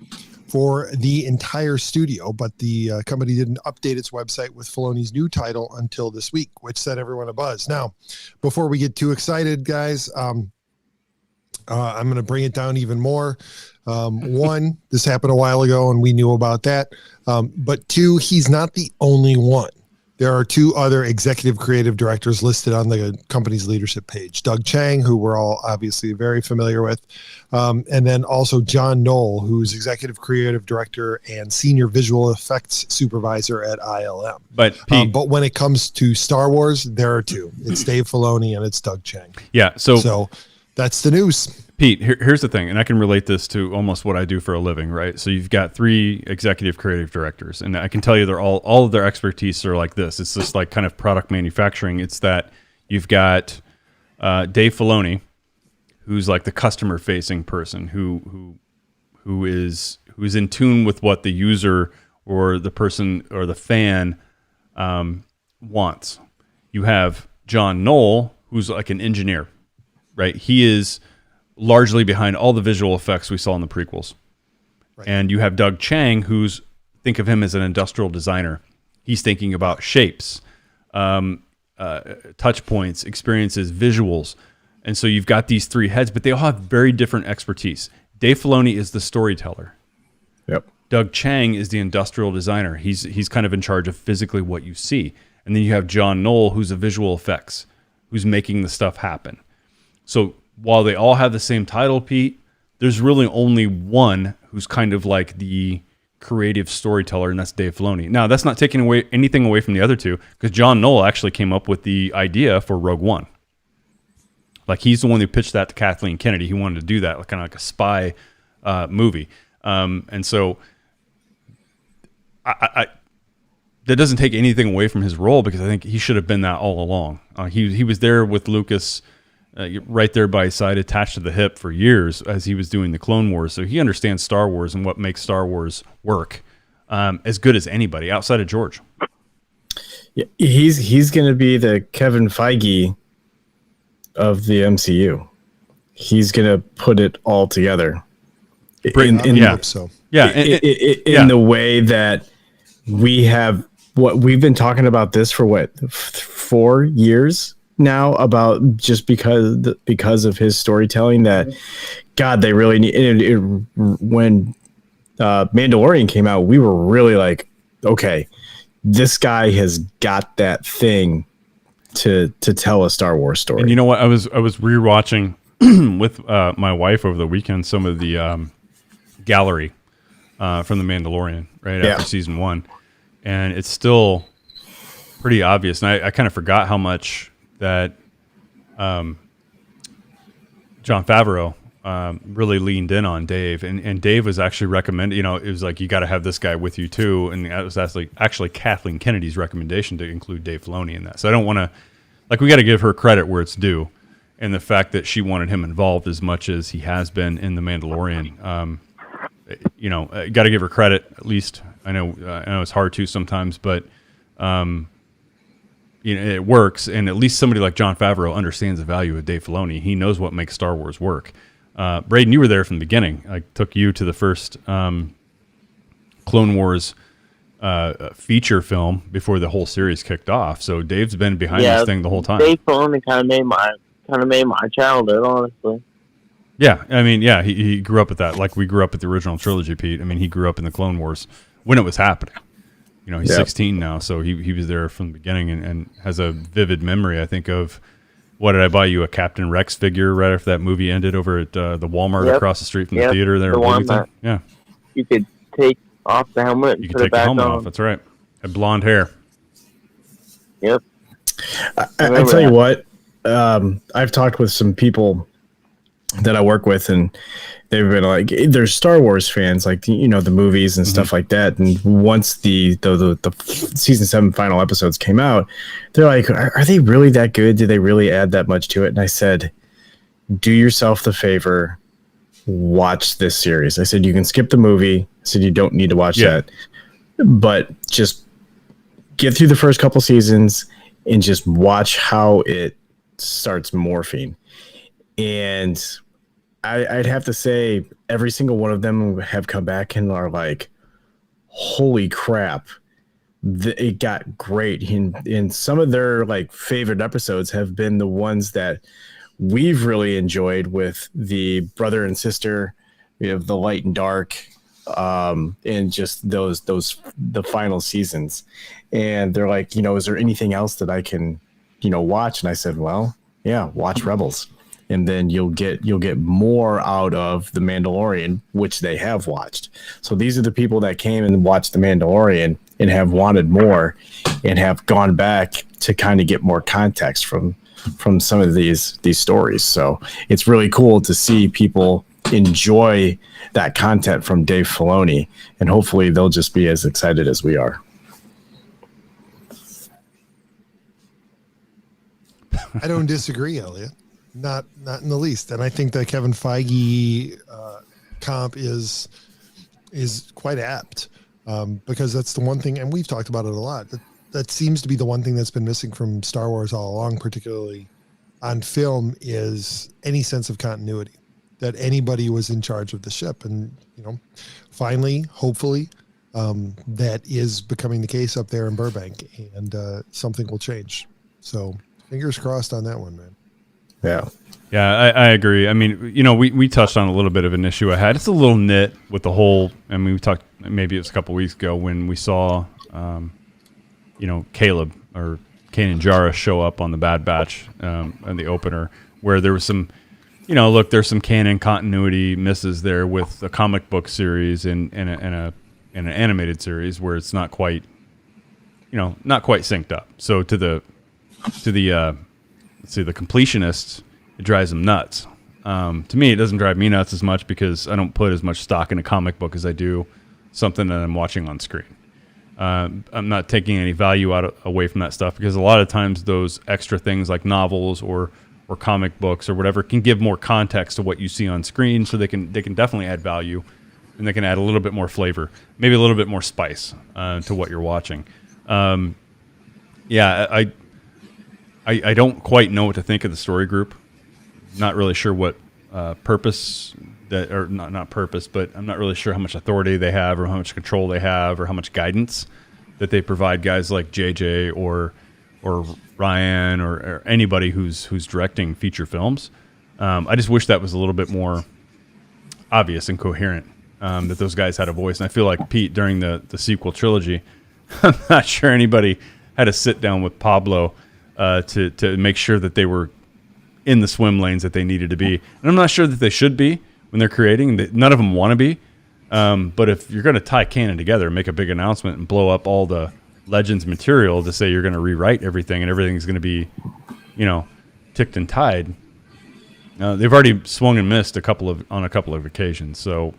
for the entire studio, but the company didn't update its website with Filoni's new title until this week, which set everyone abuzz. Now, before we get too excited, guys, I'm going to bring it down even more. One, this happened a while ago, and we knew about that. But two, he's not the only one. There are two other executive creative directors listed on the company's leadership page. Doug Chang, who we're all obviously very familiar with, and then also John Knoll, who's executive creative director and senior visual effects supervisor at ILM. But Pete, but when it comes to Star Wars, there are two. It's Dave Filoni and it's Doug Chang. Yeah, so that's the news. Pete, here's the thing, and I can relate this to almost what I do for a living, right? So you've got three executive creative directors, and I can tell you they're all of their expertise are like this. It's just like kind of product manufacturing. It's that you've got Dave Filoni, who's like the customer-facing person who is in tune with what the user or the person or the fan wants. You have John Knoll, who's like an engineer, right? He is largely behind all the visual effects we saw in the prequels. Right. And you have Doug Chang, think of him as an industrial designer. He's thinking about shapes, touch points, experiences, visuals. And so you've got these three heads, but they all have very different expertise. Dave Filoni is the storyteller. Yep. Doug Chang is the industrial designer. He's kind of in charge of physically what you see. And then you have John Knoll, who's a visual effects, who's making the stuff happen. So while they all have the same title, Pete, there's really only one who's kind of like the creative storyteller, and that's Dave Filoni. Now, that's not taking anything away from the other two, because John Knoll actually came up with the idea for Rogue One. Like, he's the one who pitched that to Kathleen Kennedy. He wanted to do that, kind of like a spy movie. And so I that doesn't take anything away from his role, because I think he should have been that all along. He was there with Lucas, right there by his side, attached to the hip for years as he was doing the Clone Wars. So he understands Star Wars and what makes Star Wars work as good as anybody outside of George. Yeah, he's going to be the Kevin Feige of the MCU. He's going to put it all together. In the way that we have, what we've been talking about this for 4 years now, about just because of his storytelling, that God, they really need it. When Mandalorian came out, we were really like, okay, this guy has got that thing to tell a Star Wars story. And you know what? I was rewatching with my wife over the weekend some of the gallery from the Mandalorian after season 1, and it's still pretty obvious. And I kind of forgot how much that Jon Favreau really leaned in on Dave, and Dave was actually recommended. It was like, you got to have this guy with you too, and that was actually Kathleen Kennedy's recommendation to include Dave Filoni in that. So I don't want to, we got to give her credit where it's due, and the fact that she wanted him involved as much as he has been in the Mandalorian. Got to give her credit, at least. I know it's hard to sometimes, but it works, and at least somebody like Jon Favreau understands the value of Dave Filoni. He knows what makes Star Wars work. Braden, you were there from the beginning. I took you to the first Clone Wars feature film before the whole series kicked off. So Dave's been behind this thing the whole time. Dave Filoni kind of made my childhood, honestly. Yeah, I mean, yeah, he grew up with that. Like we grew up with the original trilogy, Pete. I mean, he grew up in the Clone Wars when it was happening. He's 16 now, so he was there from the beginning and has a vivid memory, I think, of, what did I buy you, a Captain Rex figure right after that movie ended over at the Walmart across the street from the theater there? The one that you could take off the helmet and put it back on. Off, that's right. Had blonde hair. Yep. I tell you what, I've talked with some people that I work with, and they've been like, they're Star Wars fans, like, the movies and stuff like that. And once the season 7 final episodes came out, they're like, are they really that good? Did they really add that much to it? And I said, do yourself the favor, watch this series. I said, you can skip the movie. I said, you don't need to watch that, but just get through the first couple seasons and just watch how it starts morphing. And I'd have to say every single one of them have come back and are like, holy crap, it got great. And some of their like favorite episodes have been the ones that we've really enjoyed, with the brother and sister, the light and dark, and just the final seasons. And they're like, is there anything else that I can, watch? And I said, well, yeah, watch Rebels. And then you'll get more out of The Mandalorian, which they have watched. So these are the people that came and watched The Mandalorian and have wanted more, and have gone back to kind of get more context from some of these stories. So it's really cool to see people enjoy that content from Dave Filoni, and hopefully they'll just be as excited as we are. I don't disagree, Elliot. Not in the least. And I think that Kevin Feige comp is quite apt, because that's the one thing, and we've talked about it a lot, that seems to be the one thing that's been missing from Star Wars all along, particularly on film, is any sense of continuity, that anybody was in charge of the ship. And, finally, hopefully, that is becoming the case up there in Burbank, and something will change. So fingers crossed on that one, man. Yeah, I agree. I mean, we touched on a little bit of an issue I had. It's a little nit with the whole. I mean, we talked, maybe it was a couple weeks ago when we saw, Caleb or Kanan Jarrus show up on the Bad Batch in the opener, where there was some, there's some canon continuity misses there with a comic book series and an animated series where it's not quite synced up. So to the completionists, it drives them nuts. To me, it doesn't drive me nuts as much, because I don't put as much stock in a comic book as I do something that I'm watching on screen. I'm not taking any value away from that stuff, because a lot of times those extra things like novels or comic books or whatever can give more context to what you see on screen, so they can definitely add value, and they can add a little bit more flavor, maybe a little bit more spice to what you're watching. I don't quite know what to think of the story group. Not really sure what purpose that, or not purpose, but I'm not really sure how much authority they have, or how much control they have, or how much guidance that they provide guys like JJ or Ryan or anybody who's directing feature films. I just wish that was a little bit more obvious and coherent, that those guys had a voice. And I feel like, Pete, during the sequel trilogy, I'm not sure anybody had to sit down with Pablo to make sure that they were in the swim lanes that they needed to be. And I'm not sure that they should be when they're creating. None of them want to be. But if you're going to tie canon together, make a big announcement, and blow up all the Legends material to say you're going to rewrite everything and everything's going to be, ticked and tied, they've already swung and missed on a couple of occasions. So,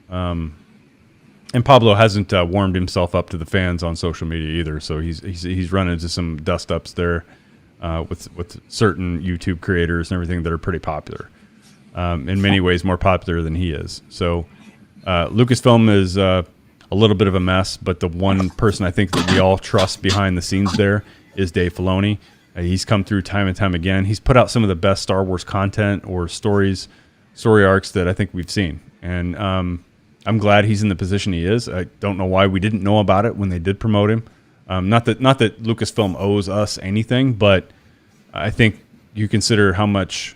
and Pablo hasn't warmed himself up to the fans on social media either. So he's run into some dust ups there with certain YouTube creators and everything that are pretty popular. In many ways more popular than he is. So Lucasfilm is a little bit of a mess, but the one person I think that we all trust behind the scenes there is Dave Filoni. He's come through time and time again. He's put out some of the best Star Wars content or story arcs that I think we've seen. And I'm glad he's in the position he is. I don't know why we didn't know about it when they did promote him. Not that Lucasfilm owes us anything, but I think you consider how much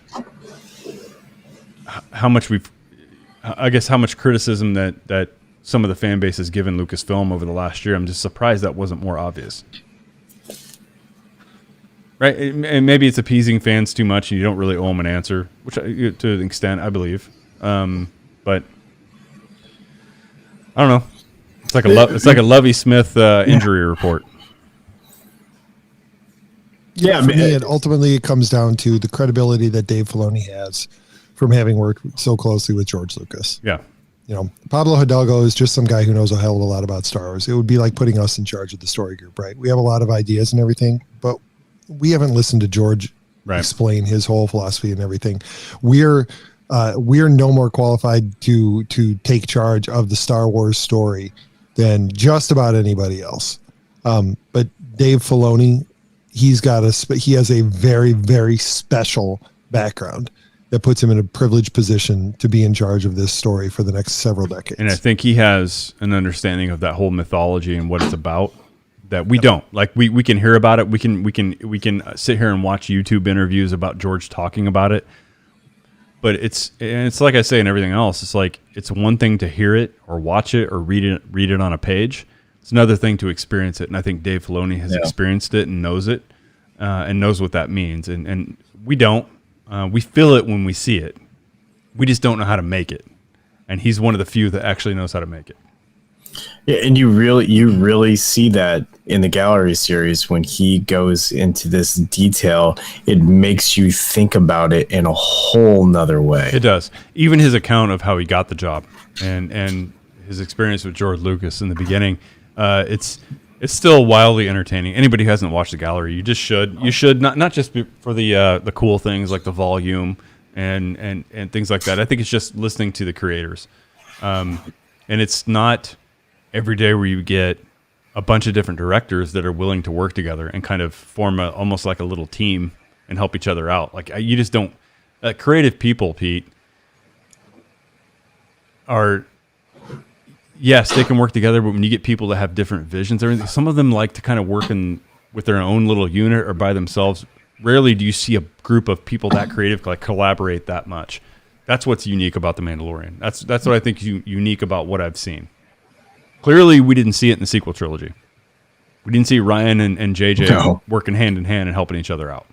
criticism that some of the fan base has given Lucasfilm over the last year. I'm just surprised that wasn't more obvious. Right, and maybe it's appeasing fans too much, and you don't really owe them an answer, which to an extent I believe. But I don't know. It's like a Lovie Smith injury report. Yeah, for me, ultimately it comes down to the credibility that Dave Filoni has from having worked so closely with George Lucas. Yeah. Pablo Hidalgo is just some guy who knows a hell of a lot about Star Wars. It would be like putting us in charge of the story group, right? We have a lot of ideas and everything, but we haven't listened to George explain his whole philosophy and everything. We're no more qualified to take charge of the Star Wars story than just about anybody else. But Dave Filoni, he has a very, very special background that puts him in a privileged position to be in charge of this story for the next several decades. And I think he has an understanding of that whole mythology and what it's about that we don't. Like we can hear about it. We can sit here and watch YouTube interviews about George talking about it. But it's like I say and everything else. It's like it's one thing to hear it or watch it or read it on a page. It's another thing to experience it. And I think Dave Filoni has experienced it and knows it and knows what that means. And we don't. We feel it when we see it. We just don't know how to make it. And he's one of the few that actually knows how to make it. Yeah, and you really see that in the gallery series when he goes into this detail. It makes you think about it in a whole nother way. It does. Even his account of how he got the job and his experience with George Lucas in the beginning, it's still wildly entertaining. Anybody who hasn't watched the gallery, you should not just for the cool things like the volume and things like that. I think it's just listening to the creators, and it's not every day where you get a bunch of different directors that are willing to work together and kind of form almost like a little team and help each other out. Like you just don't. Creative people, Pete, are. Yes, they can work together, but when you get people that have different visions, some of them like to kind of work with their own little unit or by themselves. Rarely do you see a group of people that creative like collaborate that much. That's what's unique about The Mandalorian. That's what I think is unique about what I've seen. Clearly, we didn't see it in the sequel trilogy. We didn't see Ryan and JJ working hand in hand and helping each other out.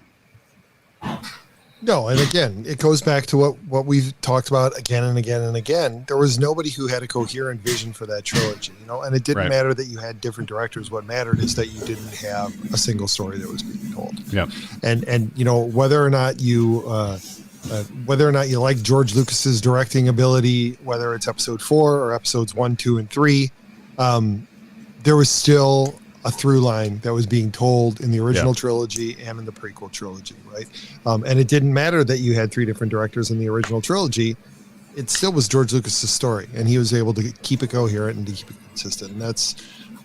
No, and again, it goes back to what we've talked about again and again and again. There was nobody who had a coherent vision for that trilogy, and it didn't matter that you had different directors. What mattered is that you didn't have a single story that was being told. Yeah, and whether or not you like George Lucas's directing ability, whether it's episode 4 or episodes 1, 2, and 3, there was still a through line that was being told in the original trilogy and in the prequel trilogy, right? And it didn't matter that you had 3 different directors in the original trilogy. It still was George Lucas's story, and he was able to keep it coherent and to keep it consistent. And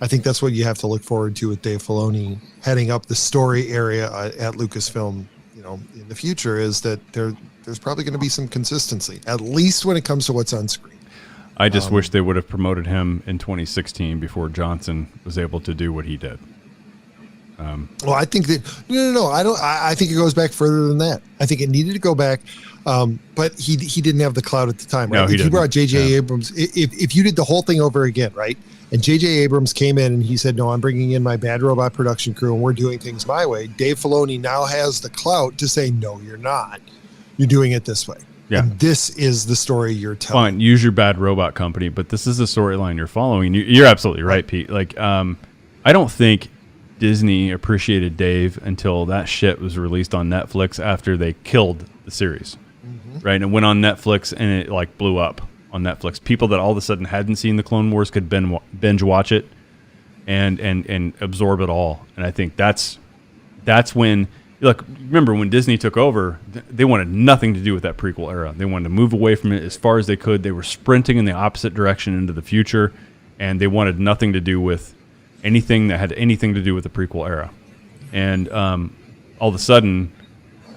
I think that's what you have to look forward to with Dave Filoni heading up the story area at Lucasfilm, in the future, is that there's probably going to be some consistency, at least when it comes to what's on screen. I just wish they would have promoted him in 2016 before Johnson was able to do what he did. Well, I think that no. I think it goes back further than that. I think it needed to go back, but he didn't have the clout at the time. Right? No, he if you brought J.J. Abrams, if you did the whole thing over again, right? And J.J. Abrams came in and he said, "No, I'm bringing in my Bad Robot production crew, and we're doing things my way." Dave Filoni now has the clout to say, "No, you're not. You're doing it this way." Yeah. And this is the story you're telling. Fine, use your Bad Robot company, but this is the storyline you're following. You're absolutely right, Pete. Like, I don't think Disney appreciated Dave until that shit was released on Netflix after they killed the series, right? And it went on Netflix and it like blew up on Netflix. People that all of a sudden hadn't seen the Clone Wars could binge watch it and absorb it all. And I think that's when. Look, remember when Disney took over, they wanted nothing to do with that prequel era. They wanted to move away from it as far as they could. They were sprinting in the opposite direction into the future, and they wanted nothing to do with anything that had anything to do with the prequel era. And all of a sudden,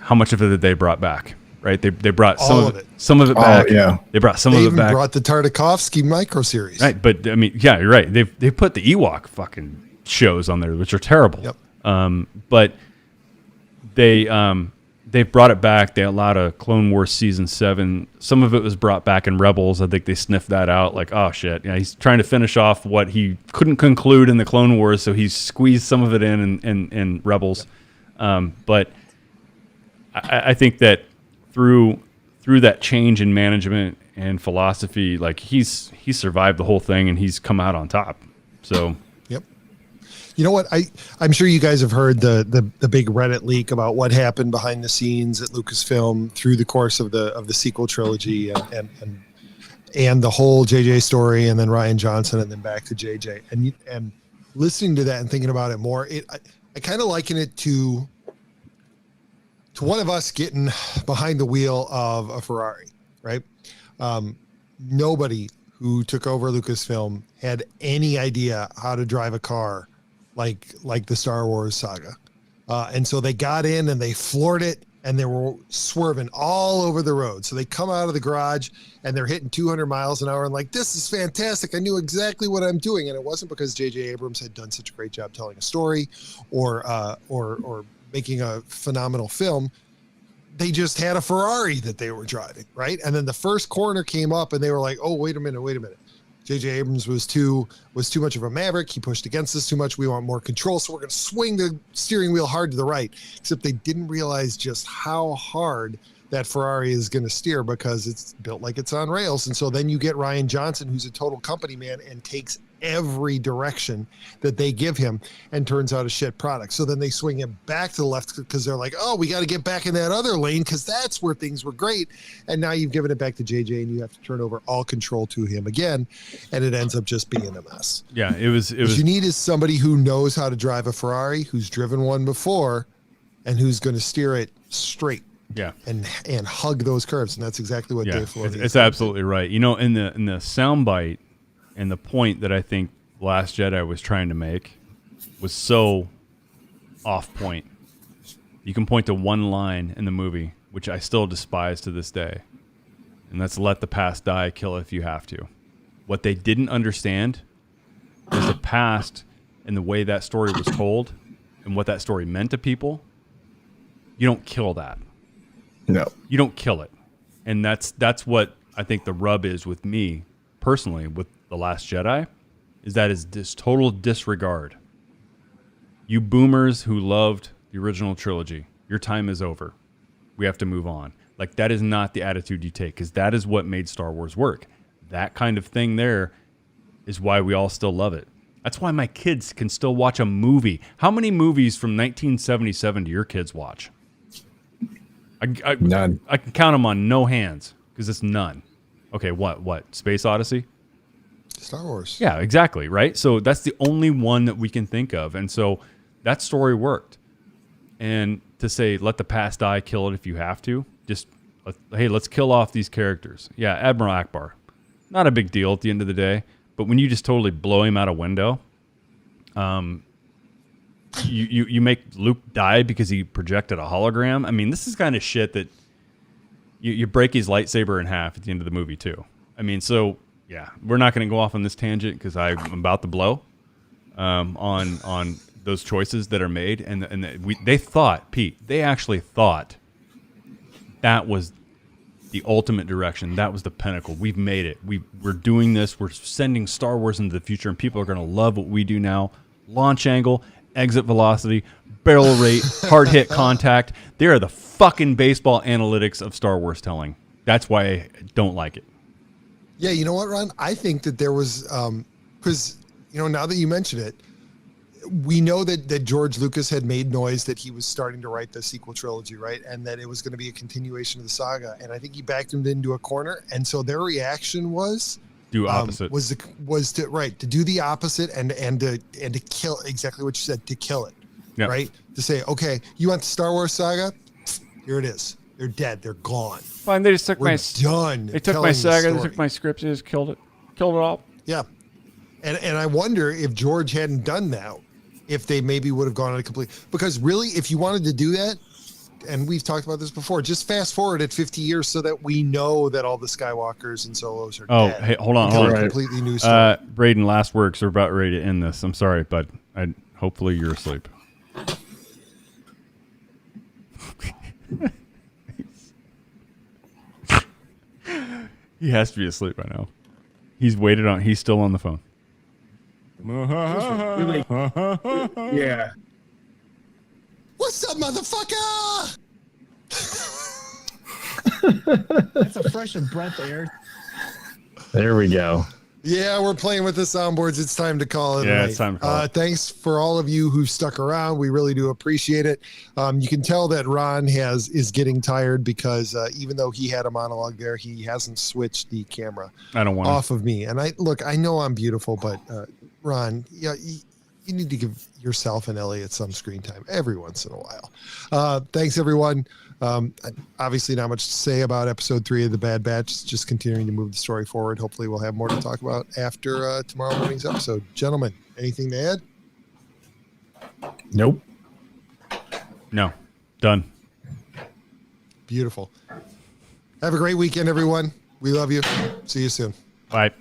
how much of it they brought back? Right? They brought some All of of it. Some of it back. Yeah. They brought some They of it even back. brought the Tartakovsky micro series. Right, but I mean, yeah, you're right. They put the Ewok fucking shows on there, which are terrible. Yep. But they've brought it back. They allowed a Clone Wars season 7. Some of it was brought back in Rebels. I think they sniffed that out. Like, oh shit, yeah, he's trying to finish off what he couldn't conclude in the Clone Wars, so he squeezed some of it in Rebels. But I think that through that change in management and philosophy, like he's survived the whole thing and he's come out on top. So. Yep. You know what? I'm sure you guys have heard the big Reddit leak about what happened behind the scenes at Lucasfilm through the course of the sequel trilogy and the whole JJ story, and then Rian Johnson, and then back to JJ. And listening to that and thinking about it more, I kind of liken it to one of us getting behind the wheel of a Ferrari, right? Nobody who took over Lucasfilm had any idea how to drive a car like the Star Wars saga. And so they got in and they floored it, and they were swerving all over the road. So they come out of the garage and they're hitting 200 miles an hour and like, this is fantastic. I knew exactly what I'm doing. And it wasn't because J.J. Abrams had done such a great job telling a story or making a phenomenal film. They just had a Ferrari that they were driving, right? And then the first corner came up and they were like, oh, wait a minute. J.J. Abrams was too much of a maverick. He pushed against us too much. We want more control, so we're going to swing the steering wheel hard to the right. Except they didn't realize just how hard that Ferrari is going to steer because it's built like it's on rails. And so then you get Rian Johnson, who's a total company man and takes every direction that they give him and turns out a shit product. So then they swing it back to the left because they're like, oh, we got to get back in that other lane because that's where things were great. And now you've given it back to JJ and you have to turn over all control to him again. And it ends up just being a mess. Yeah, it was. What you need is somebody who knows how to drive a Ferrari, who's driven one before, and who's going to steer it straight. Yeah, and hug those curves, and that's exactly what Dave Filoni. It's absolutely right. You know, in the soundbite, and the point that I think Last Jedi was trying to make was so off point. You can point to one line in the movie, which I still despise to this day, and that's "Let the past die, kill it if you have to." What they didn't understand is the past and the way that story was told, and what that story meant to people. You don't kill that. No, you don't kill it. And that's what I think the rub is with me personally with The Last Jedi, is that is this total disregard. You boomers who loved the original trilogy, your time is over. We have to move on. Like, that is not the attitude you take, because that is what made Star Wars work. That kind of thing there is why we all still love it. That's why my kids can still watch a movie. How many movies from 1977 do your kids watch? None. I can count them on no hands because it's none. Okay, what? Space Odyssey? Star Wars. Yeah, exactly, right? So that's the only one that we can think of. And so that story worked. And to say, let the past die, kill it if you have to, just, hey, let's kill off these characters. Yeah, Admiral Akbar. Not a big deal at the end of the day. But when you just totally blow him out a window, you make Luke die because he projected a hologram. I mean, this is kind of shit that you break his lightsaber in half at the end of the movie too. I mean, so yeah, we're not going to go off on this tangent because I'm about to blow on those choices that are made, and they thought, Pete, they actually thought that was the ultimate direction. That was the pinnacle. We've made it. We're doing this. We're sending Star Wars into the future, and people are going to love what we do now. Launch angle, exit velocity, barrel rate, hard hit contact. They are the fucking baseball analytics of Star Wars telling. That's why I don't like it. Yeah, you know what, Ron? I think that there was, because, now that you mention it, we know that George Lucas had made noise that he was starting to write the sequel trilogy, right? And that it was going to be a continuation of the saga. And I think he backed him into a corner. And so their reaction was... do opposite. Was to do the opposite and to kill exactly what you said, to kill it. Yep. Right? To say, okay, you want the Star Wars saga? Here it is. They're dead. They're gone. Fine, they just took We're done. They took my saga, they took my scripts, they just killed it all. Yeah. And I wonder if George hadn't done that, if they maybe would have gone on a complete, because really, if you wanted to do that, and we've talked about this before, just fast forward at 50 years so that we know that all the Skywalkers and Solos are dead. Hey, hold on. A completely new story. Braden, last words. We're about ready to end this. I'm sorry, but hopefully you're asleep. He has to be asleep by now. He's still on the phone. Yeah. What's up, motherfucker? That's a fresh and breath air. There we go. Yeah, we're playing with the soundboards. It's time to call it. Yeah, it's time to call it. Thanks for all of you who stuck around. We really do appreciate it. You can tell that Ron is getting tired because even though he had a monologue there, he hasn't switched the camera off of me. And I know I'm beautiful, but Ron, yeah, you need to give yourself and Elliot some screen time every once in a while. Thanks, everyone. Obviously, not much to say about episode 3 of The Bad Batch. It's just continuing to move the story forward. Hopefully, we'll have more to talk about after tomorrow morning's episode. Gentlemen, anything to add? Nope. No. Done. Beautiful. Have a great weekend, everyone. We love you. See you soon. Bye.